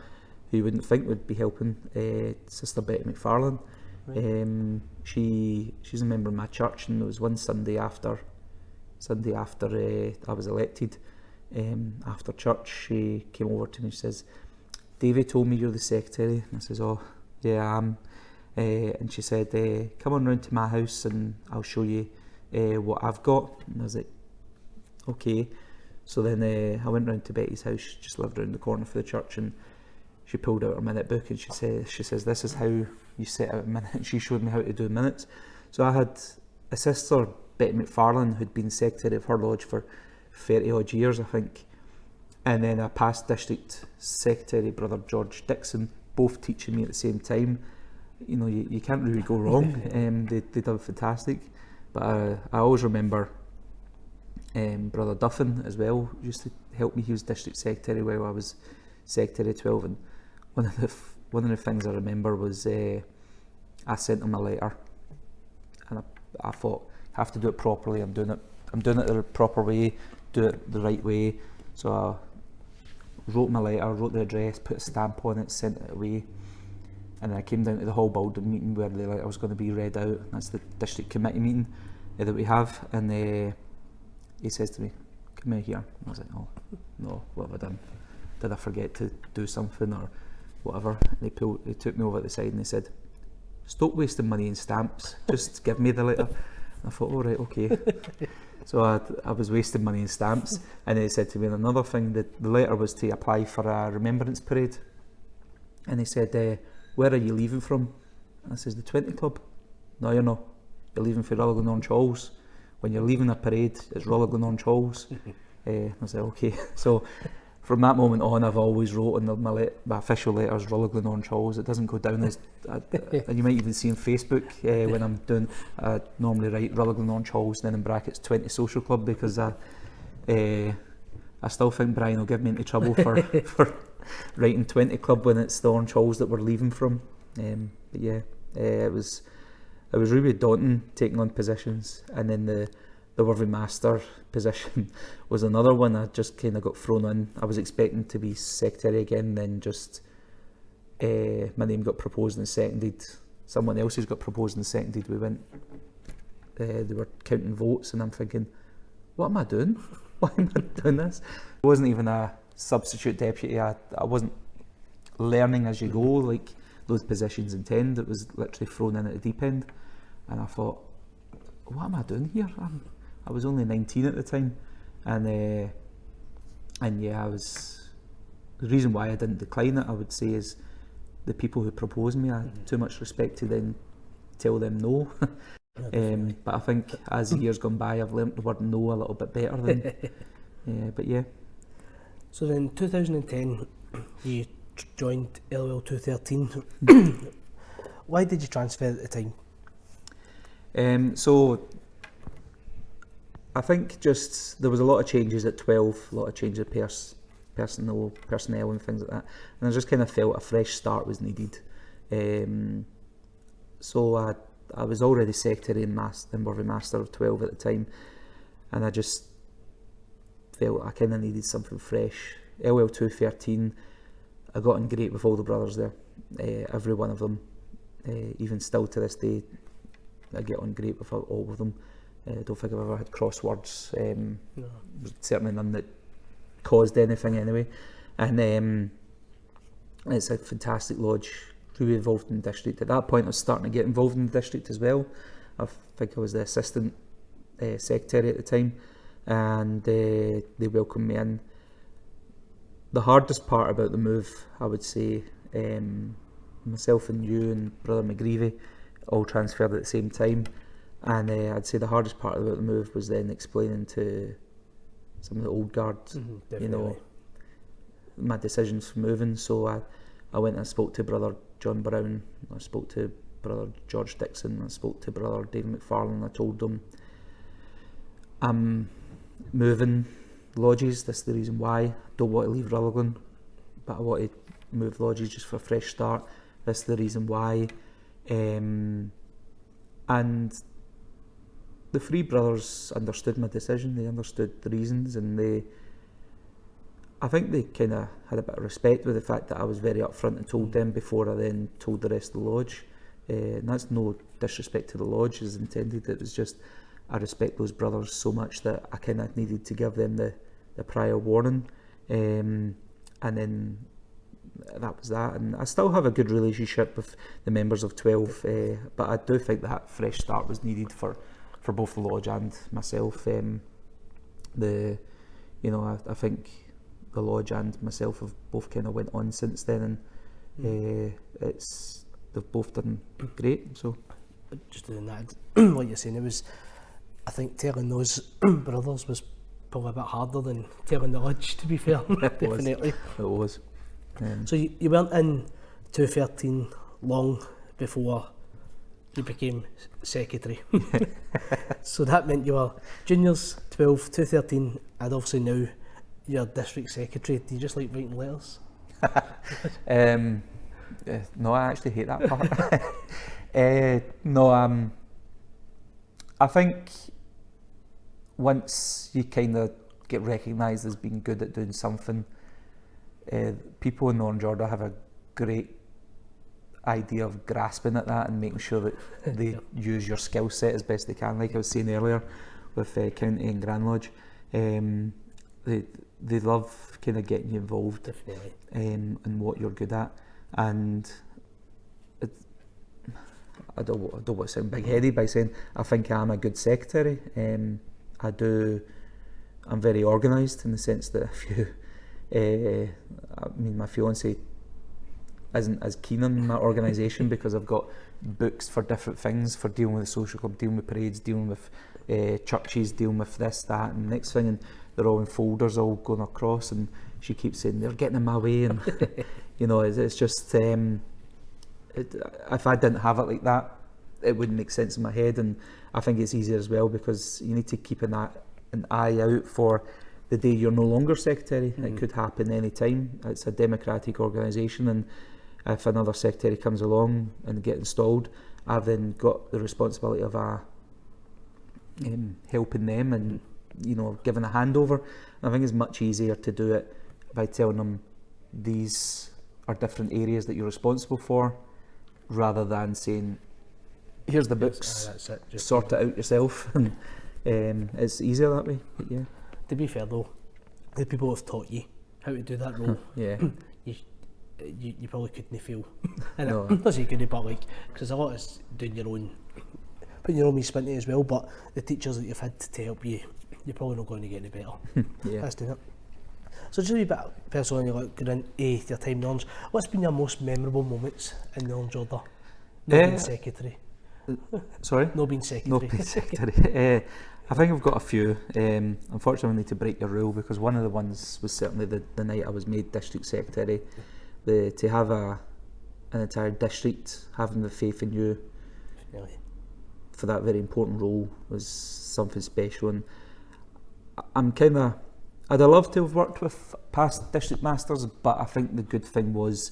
who you wouldn't think would be helping, Sister Betty McFarlane. Right. She's a member of my church, and it was one Sunday after I was elected, after church, she came over to me and she says, "Davey told me you're the secretary," and I says, "Oh, yeah, I am." And she said, "Come on round to my house and I'll show you what I've got." And I was like, okay. So then I went round to Betty's house. She just lived around the corner for the church, and she pulled out her minute book and she says, "This is how you set out a minute." And she showed me how to do minutes. So I had a sister, Betty McFarlane, who'd been secretary of her lodge for 30 odd years, I think. And then a past district secretary, Brother George Dixon, both teaching me at the same time. You know, you can't really go wrong. They did fantastic. But I always remember Brother Duffin as well used to help me. He was district secretary while I was secretary 12, and one of the things I remember was I sent him a letter, and I thought, I have to do it properly. I'm doing it the proper way, do it the right way. So I wrote my letter, wrote the address, put a stamp on it, sent it away. And then I came down to the Hall building meeting where the letter was going to be read out. That's the district committee meeting that we have. And he says to me, "Come in here." And I was like, "Oh, no, what have I done? Did I forget to do something or whatever?" And he took me over to the side and he said, "Stop wasting money in stamps, just give me the letter." And I thought, "All right, okay." So I was wasting money in stamps. And then he said to me, another thing, that the letter was to apply for a remembrance parade. And he said, "Where are you leaving from?" And I says, "The 20 Club." "No, you're not. You're leaving for Rutherglen Orange Halls. When you're leaving a parade, it's Rutherglen Orange Halls." I was like, okay. So from that moment on, I've always wrote in my official letters, Rutherglen Orange Halls. It doesn't go down as, and you might even see on Facebook when I'm doing, I normally write Rutherglen Orange Halls, then in brackets 20 Social Club, because I still think Brian will give me into trouble for writing 20 Club when it's the Orange Halls that we're leaving from. But yeah, it was really daunting taking on positions, and then the Worthy Master position was another one. I just kind of got thrown in. I was expecting to be secretary again, then just my name got proposed and seconded. Someone else's got proposed and seconded. We went, they were counting votes, and I'm thinking, what am I doing? Why am I doing this? It wasn't even a substitute deputy. I wasn't learning as you go like those positions intend. It was literally thrown in at the deep end, and I thought, what am I doing here? I was only 19 at the time, and yeah, the reason why I didn't decline it, I would say, is the people who proposed me. I had too much respect to then tell them no. But I think as the years gone by, I've learnt the word no a little bit better than. But yeah. So then, 2010, you joined LOL 213. Why did you transfer at the time? So I think just there was a lot of changes at 12, a lot of changes of personnel and things like that, and I just kind of felt a fresh start was needed. So I was already secretary and Worthy Master of 12 at the time, and I just felt I kind of needed something fresh. LL 213, I got on great with all the brothers there, every one of them. Even still to this day, I get on great with all of them. I don't think I've ever had crosswords. No. Certainly none that caused anything anyway. And it's a fantastic lodge. Really involved in the district. At that point, I was starting to get involved in the district as well. I think I was the assistant secretary at the time, and they welcomed me in. The hardest part about the move, I would say, myself and you and Brother McGreevy all transferred at the same time, and I'd say the hardest part about the move was then explaining to some of the old guards, you know, my decisions for moving. So I went and I spoke to Brother John Brown, I spoke to Brother George Dixon, I spoke to Brother David McFarlane. I told them I'm moving lodges, this is the reason why. I don't want to leave Rutherglen, but I want to move lodges just for a fresh start, this is the reason why. And the three brothers understood my decision, they understood the reasons, and I think they kind of had a bit of respect with the fact that I was very upfront and told them before I then told the rest of the lodge. And that's no disrespect to the lodge as intended, it was just I respect those brothers so much that I kind of needed to give them the prior warning. And then that was that, and I still have a good relationship with the members of 12, but I do think that fresh start was needed for both the lodge and myself. I think the lodge and myself have both kind of went on since then, and they've both done great. So just doing that, what you're saying, it was, I think telling those brothers was probably a bit harder than telling the lodge, to be fair. Definitely. It was. So you weren't in 213 long before you became secretary. So that meant you were juniors, 12, 213, and obviously now you're district secretary. Do you just like writing letters? No, I actually hate that part. I think once you kind of get recognised as being good at doing something, people in the Orange Order have a great idea of grasping at that and making sure that they use your skill set as best they can. Like I was saying earlier with County and Grand Lodge, they love kind of getting you involved. Definitely. In what you're good at, and I don't want to sound big-headed by saying I think I'm a good secretary. I'm very organised in the sense that if you my fiancée isn't as keen on my organisation because I've got books for different things, for dealing with the social club, dealing with parades, dealing with churches, dealing with this, that and next thing, and they're all in folders all going across, and she keeps saying they're getting in my way, and it's just if I didn't have it like that, it wouldn't make sense in my head. And I think it's easier as well because you need to keep an eye out for the day you're no longer secretary. It could happen any time. It's a democratic organisation, and if another secretary comes along and get installed, I've then got the responsibility of helping them and giving a handover. I think it's much easier to do it by telling them these are different areas that you're responsible for, rather than saying here's the books, that's it, just sort it out yourself. And it's easier that way. But yeah. To be fair though, the people have taught you how to do that role. Yeah. You probably couldn't feel. No. Not say you couldn't, but because a lot is doing your own, putting your own wee spin to it as well. But the teachers that you've had to help you, you're probably not going to get any better. Yeah. That's doing it. So just a wee bit personally, going into your time in the Orange, what's been your most memorable moments in the Orange Order? Not being secretary. Sorry? No being secretary. Not being secretary. I think I've got a few. Unfortunately, I need to break your rule because one of the ones was certainly the night I was made district secretary. to have an entire district having the faith in you Really. for that very important role was something special. And I'm kind of, I'd have loved to have worked with past district masters, but I think the good thing was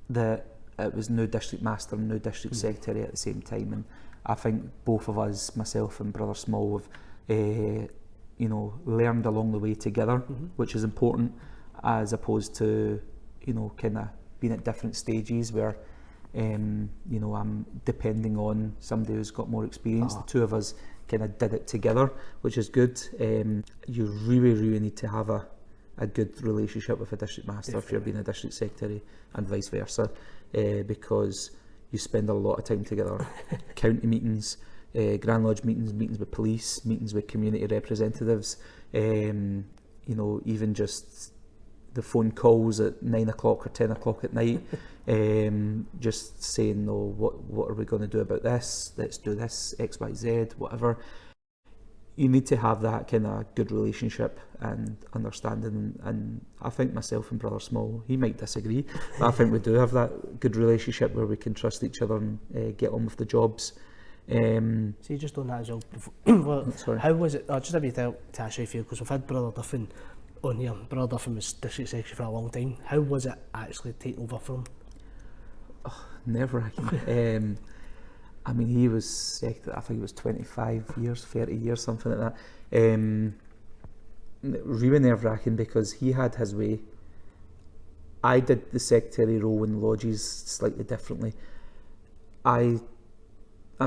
that it was new district master and new district secretary at the same time, and I think both of us, myself and Brother Small, have learned along the way together, which is important, as opposed to kind of being at different stages where I'm depending on somebody who's got more experience. The two of us kind of did it together, which is good. You really need to have a good relationship with a district master if you're being a district secretary, and vice versa, because you spend a lot of time together. County meetings, Grand Lodge meetings, meetings with police, meetings with community representatives, even just the phone calls at 9 o'clock or 10 o'clock at night, just saying, what are we going to do about this? Let's do this, X, Y, Z, whatever. You need to have that kind of good relationship and understanding, and I think myself and Brother Small, he might disagree, but I think we do have that good relationship where we can trust each other and get on with the jobs. So you just done that as well. Well, Sorry. how was it? Just a bit to ask you, because we've had Brother Duffin on here. Brother Duffin was district secretary for a long time. How was it actually taking over from him? Never-wracking. I mean, he was secretary, I think he was 25 years, 30 years, something like that. Really nerve-wracking because he had his way. I did the secretary role in lodges slightly differently. I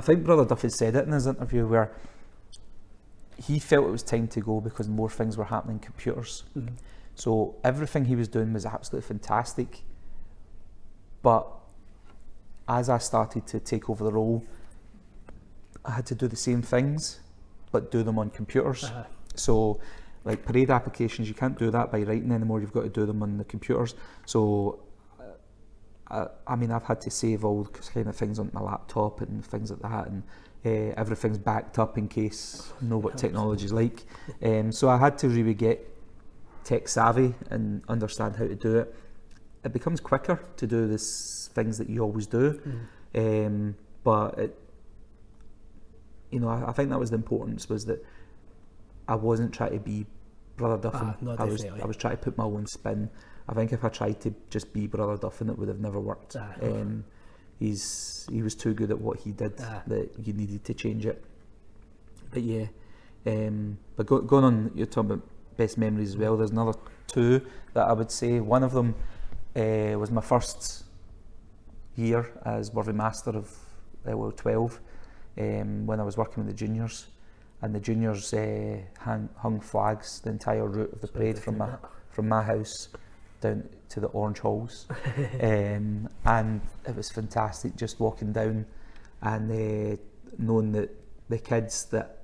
think Brother Duffy said it in his interview where he felt it was time to go because more things were happening in computers. So everything he was doing was absolutely fantastic. But as I started to take over the role, I had to do the same things, but do them on computers. So, like parade applications, you can't do that by writing anymore, you've got to do them on the computers. So, I mean, I've had to save all kind of things on my laptop and things like that, and everything's backed up in case you know what technology is like. So I had to really get tech savvy and understand how to do it. It becomes quicker to do these things that you always do, but I think that was the importance, was that I wasn't trying to be Brother Duffin. No, I was trying to put my own spin. I think if I tried to just be Brother Duffin, it would have never worked. He was too good at what he did that you needed to change it. But yeah, but going on, you're talking about best memories as well. There's another two that I would say. One of them was my first year as Worthy Master of LL12, when I was working with the juniors, and the juniors hung flags the entire route of the parade from my house down to the Orange Halls, and it was fantastic just walking down and knowing that the kids that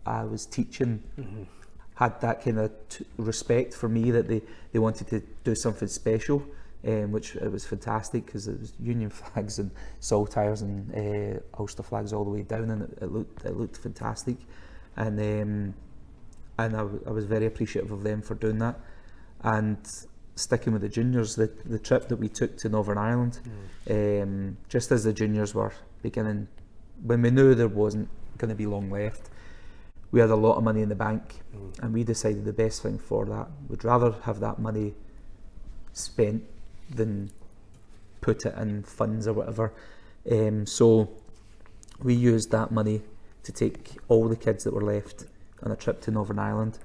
I was teaching had that kind of respect for me, that they wanted to do something special, which it was fantastic because it was Union flags and saltires and Ulster flags all the way down, and it looked fantastic, and I was very appreciative of them for doing that. And sticking with the juniors, the trip that we took to Northern Ireland, just as the juniors were beginning, when we knew there wasn't going to be long left, we had a lot of money in the bank, and we decided the best thing for that, we'd rather have that money spent than put it in funds or whatever. So we used that money to take all the kids that were left on a trip to Northern Ireland,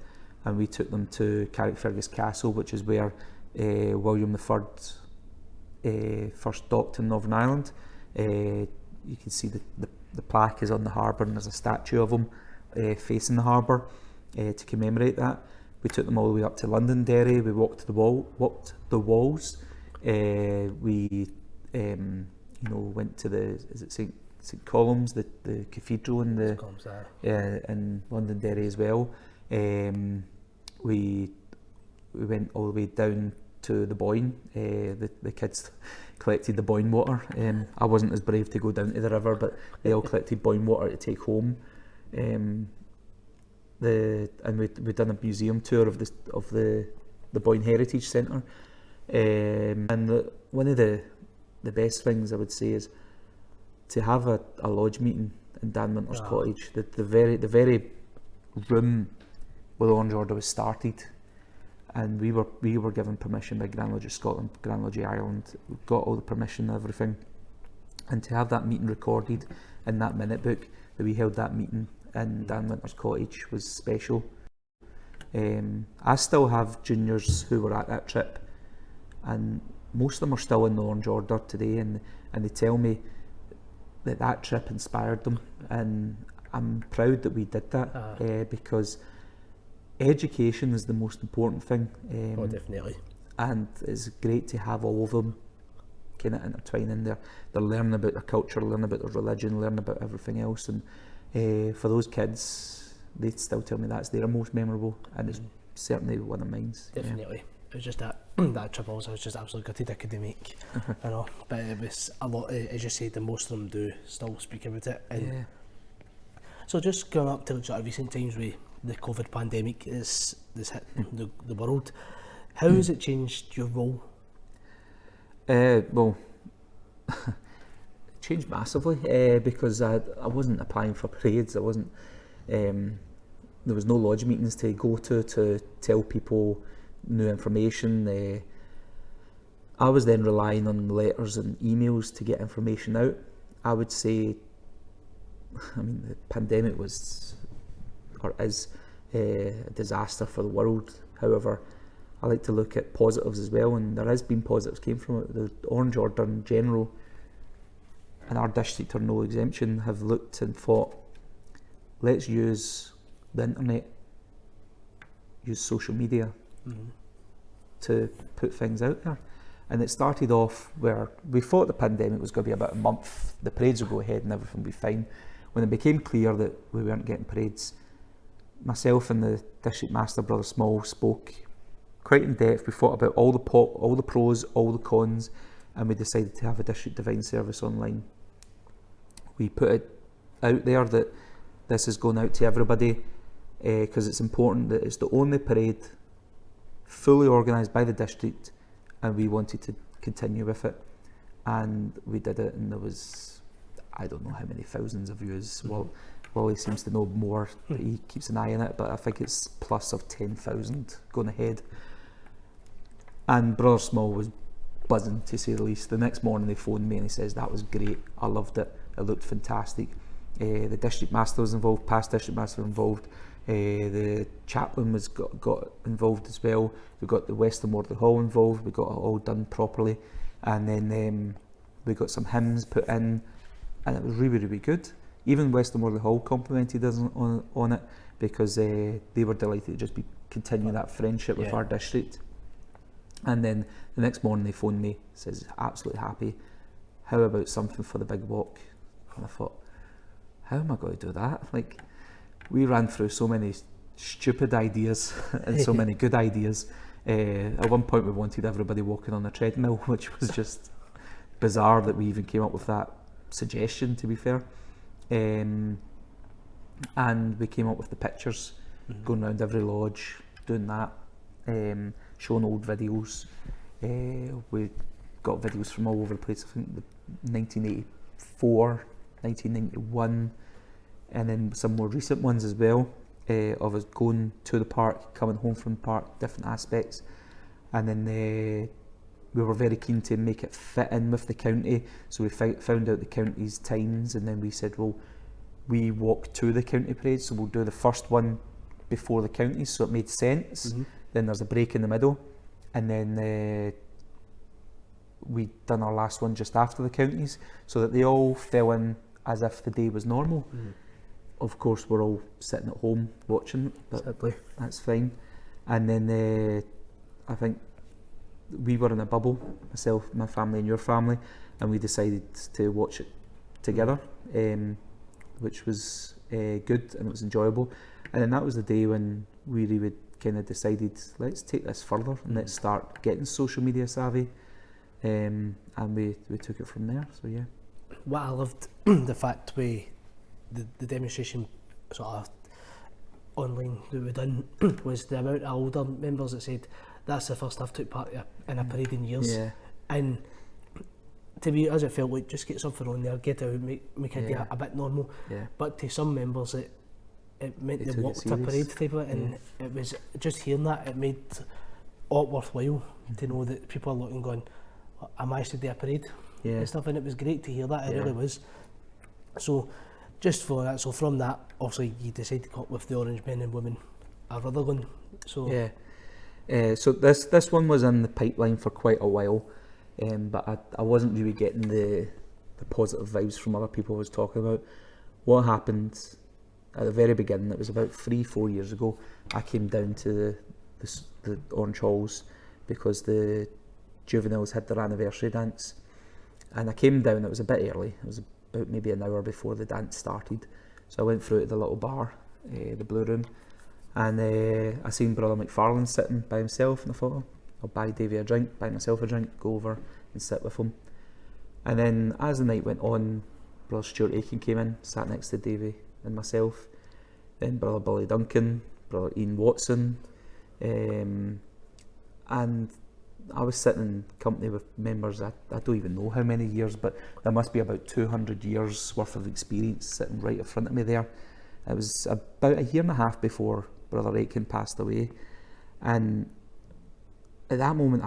and we took them to Carrickfergus Castle, which is where William III first docked in Northern Ireland. You can see the plaque is on the harbour, and there's a statue of him facing the harbour to commemorate that. We took them all the way up to Londonderry. We walked the walls. We went to is it St Columns, the cathedral in Londonderry as well. We went all the way down to the Boyne. The kids collected the Boyne water. I wasn't as brave to go down to the river, but they all collected Boyne water to take home. And we'd done a museum tour of the Boyne Heritage Centre, And one of the best things I would say is to have a lodge meeting in Dan Winter's cottage. The very room where the Orange Order was started, and we were given permission by Grand Lodge of Scotland, Grand Lodge of Ireland. We got all the permission and everything, and to have that meeting recorded in that minute book that we held that meeting in Dan Winter's cottage was special. I still have juniors who were at that trip, and most of them are still in the Orange Order today, and they tell me that trip inspired them, and I'm proud that we did that because education is the most important thing. Definitely. And it's great to have all of them kind of intertwined in there. They're learning about their culture, learning about their religion, learning about everything else, and for those kids, they still tell me that's their most memorable, and it's certainly one of mine. Definitely. It was just that trip also was just absolutely gutted I couldn't make. I know, but it was a lot, as you said, and most of them do still speak about it. And so just going up to sort of recent times with the COVID pandemic is hit the world, how has it changed your role? Well, it changed massively because I wasn't applying for parades. I wasn't. There was no lodge meetings to go to tell people new information. I was then relying on letters and emails to get information out. I would say, I mean, the pandemic was or is a disaster for the world. However, I like to look at positives as well, and there has been positives came from it. The Orange Order in general, and our district or no exemption, have looked and thought, let's use the internet, use social media to put things out there. And it started off where we thought the pandemic was going to be about a month, the parades would go ahead and everything would be fine. When it became clear that we weren't getting parades, myself and the district master, Brother Small, spoke quite in depth. We thought about all the pros, all the cons, and we decided to have a district divine service online. We put it out there that this is going out to everybody because it's important that it's the only parade fully organised by the district, and we wanted to continue with it, and we did it, and there was, I don't know how many thousands of views. Well, Wally seems to know more, but he keeps an eye on it, but I think it's plus of 10,000 going ahead. And Brother Small was buzzing, to say the least. The next morning they phoned me and he says, that was great, I loved it, it looked fantastic. The district master was involved, past district master was involved, the chaplain was got involved as well. We got the Western Wardley Hall involved, we got it all done properly, and then we got some hymns put in, and it was really, really good. Even Western Wardley Hall complimented us on it, because they were delighted to just be continuing that friendship with our district. And then the next morning they phoned me, says, absolutely happy, how about something for the big walk? And I thought, how am I going to do that? Like, we ran through so many stupid ideas and so many good ideas. At one point we wanted everybody walking on a treadmill, which was just bizarre that we even came up with that suggestion, to be fair. And we came up with the pictures, going around every lodge, doing that, showing old videos. We got videos from all over the place. I think the 1984, 1991, and then some more recent ones as well, of us going to the park, coming home from the park, different aspects. And then we were very keen to make it fit in with the county, so we found out the county's times, and then we said, well, we walk to the county parade, so we'll do the first one before the counties, so it made sense. Then there's a break in the middle, and then we done our last one just after the counties, so that they all fell in as if the day was normal. Of course, we're all sitting at home watching it, but that's fine. And then I think we were in a bubble, myself, my family and your family, and we decided to watch it together, which was good, and it was enjoyable. And then that was the day when we really kind of decided, let's take this further and let's start getting social media savvy, and we took it from there. So yeah. What I loved the fact we the demonstration sort of online that we done was the amount of older members that said that's the first I've took part in a parade in years. Yeah. And to me, as it felt like, just get something on there, get out, make a day a bit normal. Yeah. But to some members, it meant They they took it walked a serious. parade type of it, and it was just hearing that, it made it worthwhile to know that people are looking, going, I managed to do a parade and stuff, and it was great to hear that. It really was. So, just for that, so from that, obviously you decided to come up with the Orangemen and Women of Rutherglen. So So this one was in the pipeline for quite a while, but I wasn't really getting the positive vibes from other people I was talking about. What happened at the very beginning, it was about 3-4 years ago, I came down to the Orange Halls because the juveniles had their anniversary dance, and I came down, it was a bit early, it was about maybe an hour before the dance started, so I went through to the little bar, the Blue Room, and I seen Brother McFarlane sitting by himself, and I thought, I'll buy Davey a drink, buy myself a drink, go over and sit with him. And then as the night went on, Brother Stuart Aiken came in, sat next to Davey and myself, then Brother Billy Duncan, Brother Ian Watson, and I was sitting in company with members, I don't even know how many years, but there must be about 200 years worth of experience sitting right in front of me there. It was about a year and a half before Brother Aiken passed away, and at that moment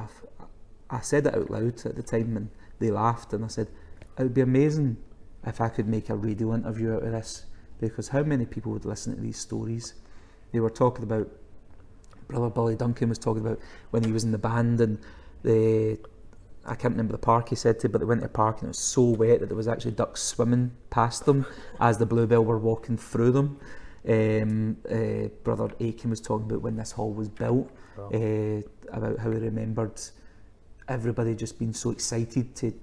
I said it out loud at the time, and they laughed, and I said, it would be amazing if I could make a radio interview out of this, because how many people would listen to these stories? They were talking about, Brother Billy Duncan was talking about when he was in the band, and I can't remember the park he said to, but they went to a park and it was so wet that there was actually ducks swimming past them as the Bluebell were walking through them. Brother Aiken was talking about when this hall was built, about how he remembered everybody just being so excited to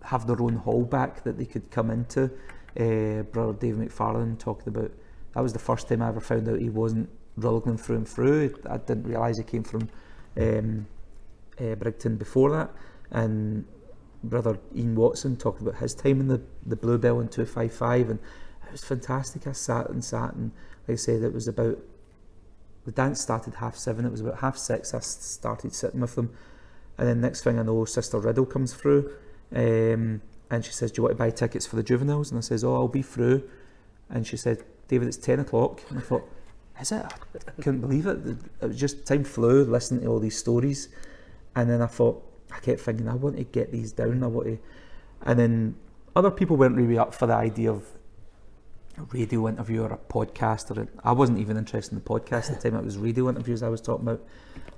have their own hall back that they could come into. Brother Dave McFarlane talked about, that was the first time I ever found out he wasn't Rutherglen through and through. I didn't realise he came from Brigton before that. And Brother Ian Watson talked about his time in the Bluebell in 255, and it was fantastic. I sat and like I said, it was about, the dance started 7:30, it was about 6:30 I started sitting with them, and then next thing I know, Sister Riddle comes through, and she says, do you want to buy tickets for the juveniles? And I says, I'll be through. And she said, David, it's 10 o'clock. And I thought, is it? I couldn't believe it. It was just, time flew listening to all these stories, and then I thought, I kept thinking, I want to get these down, and then other people weren't really up for the idea of a radio interview or a podcast, I wasn't even interested in the podcast at the time, it was radio interviews I was talking about,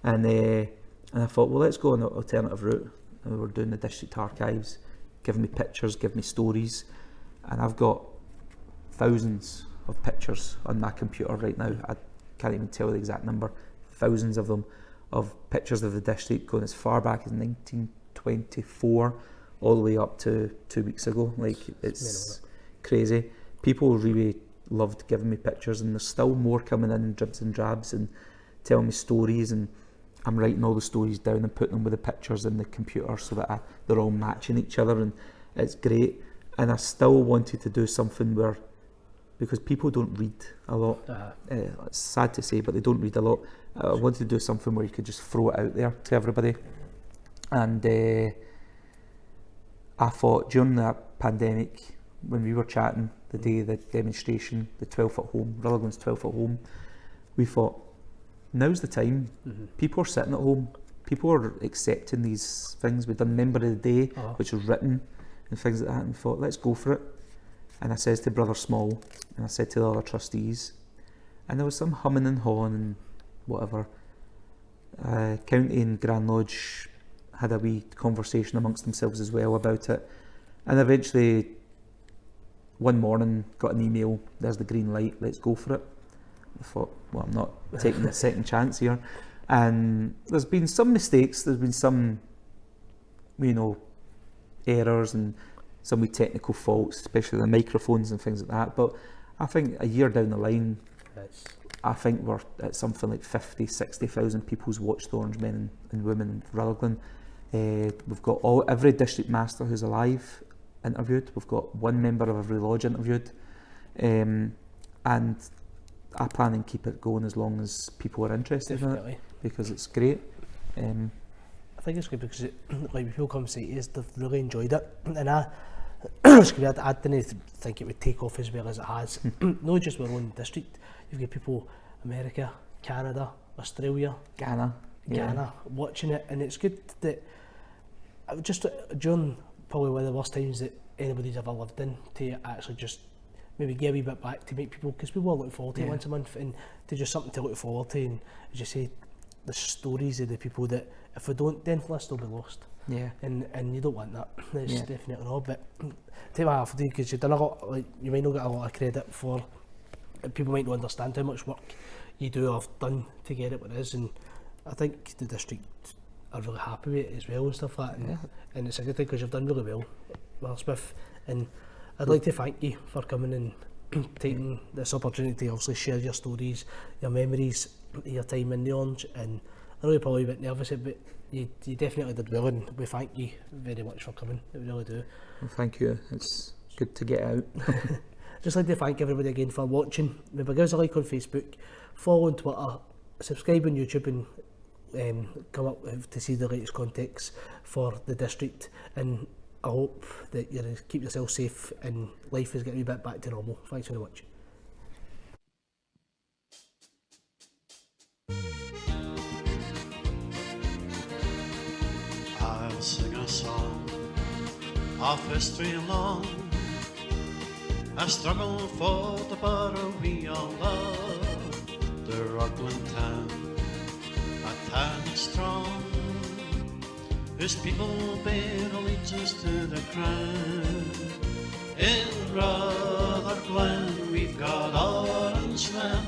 and I thought, well, let's go on an alternative route, and we were doing the district archives, giving me pictures, giving me stories, and I've got thousands of pictures on my computer right now. I can't even tell the exact number, thousands of them, of pictures of the district going as far back as 1924 all the way up to 2 weeks ago. Like, it's crazy. People really loved giving me pictures, and there's still more coming in dribs and drabs and telling me stories, and I'm writing all the stories down and putting them with the pictures in the computer so that they're all matching each other, and it's great. And I still wanted to do something where, because people don't read a lot, it's sad to say, but they don't read a lot. I wanted to do something where you could just throw it out there to everybody. And I thought during that pandemic, when we were chatting the day of the demonstration, the 12th at home, Rutherglen's 12th at home, we thought, now's the time. People are sitting at home, people are accepting these things. We've done Member of the Day, which was written and things like that, and we thought, let's go for it. And I says to Brother Small, and I said to the other trustees, and there was some humming and hawing and whatever. County and Grand Lodge had a wee conversation amongst themselves as well about it, and eventually one morning got an email, there's the green light, let's go for it. I thought, well, I'm not taking a second chance here. And there's been some mistakes, there's been some, errors and some wee technical faults, especially the microphones and things like that, but I think a year down the line, I think we're at something like 50,000-60,000 people's watched the Orangemen and Women of Rutherglen. We've got every district master who's alive interviewed, we've got one member of every lodge interviewed, and I plan and keep it going as long as people are interested in it, because it's great. I think it's good because like people come say to us, they've really enjoyed it, and I didn't think it would take off as well as it has. Not just our own district. You've got people America, Canada, Australia, Ghana watching it, and it's good that just during probably one of the worst times that anybody's ever lived in, to actually just maybe give a wee bit back to make people, because people are looking forward to it once a month, and to just something to look forward to, and as you say, the stories of the people that if we don't, then list will be lost. And you don't want that. It's definitely not. But take my hat off to you, because you've done a lot. Like, you might not get a lot of credit for. People might not understand how much work you do or have done to get it what it is, and I think the district are really happy with it as well and stuff like that. And it's a good thing because you've done really well, Smith. And I'd like to thank you for coming and taking this opportunity to obviously share your stories, your memories, your time in the Orange. And I know you're probably a bit nervous, but you definitely did well, and we thank you very much for coming. We really do. Well, thank you. It's good to get out. Just like to thank everybody again for watching. Remember, give us a like on Facebook, follow on Twitter, subscribe on YouTube, and come up to see the latest context for the district. And I hope that you keep yourself safe and life is getting a bit back to normal. Thanks very much. I'll sing a song of history long, a struggle for the borough we all love, the Rutherglen town, a town strong, whose people bear allegiance to the crown. In Rutherglen we've got Orangemen,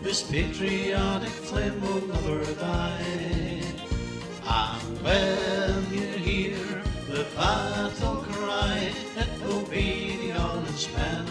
whose patriotic flame will never die. And when you hear the battle cry, it will be the Orangemen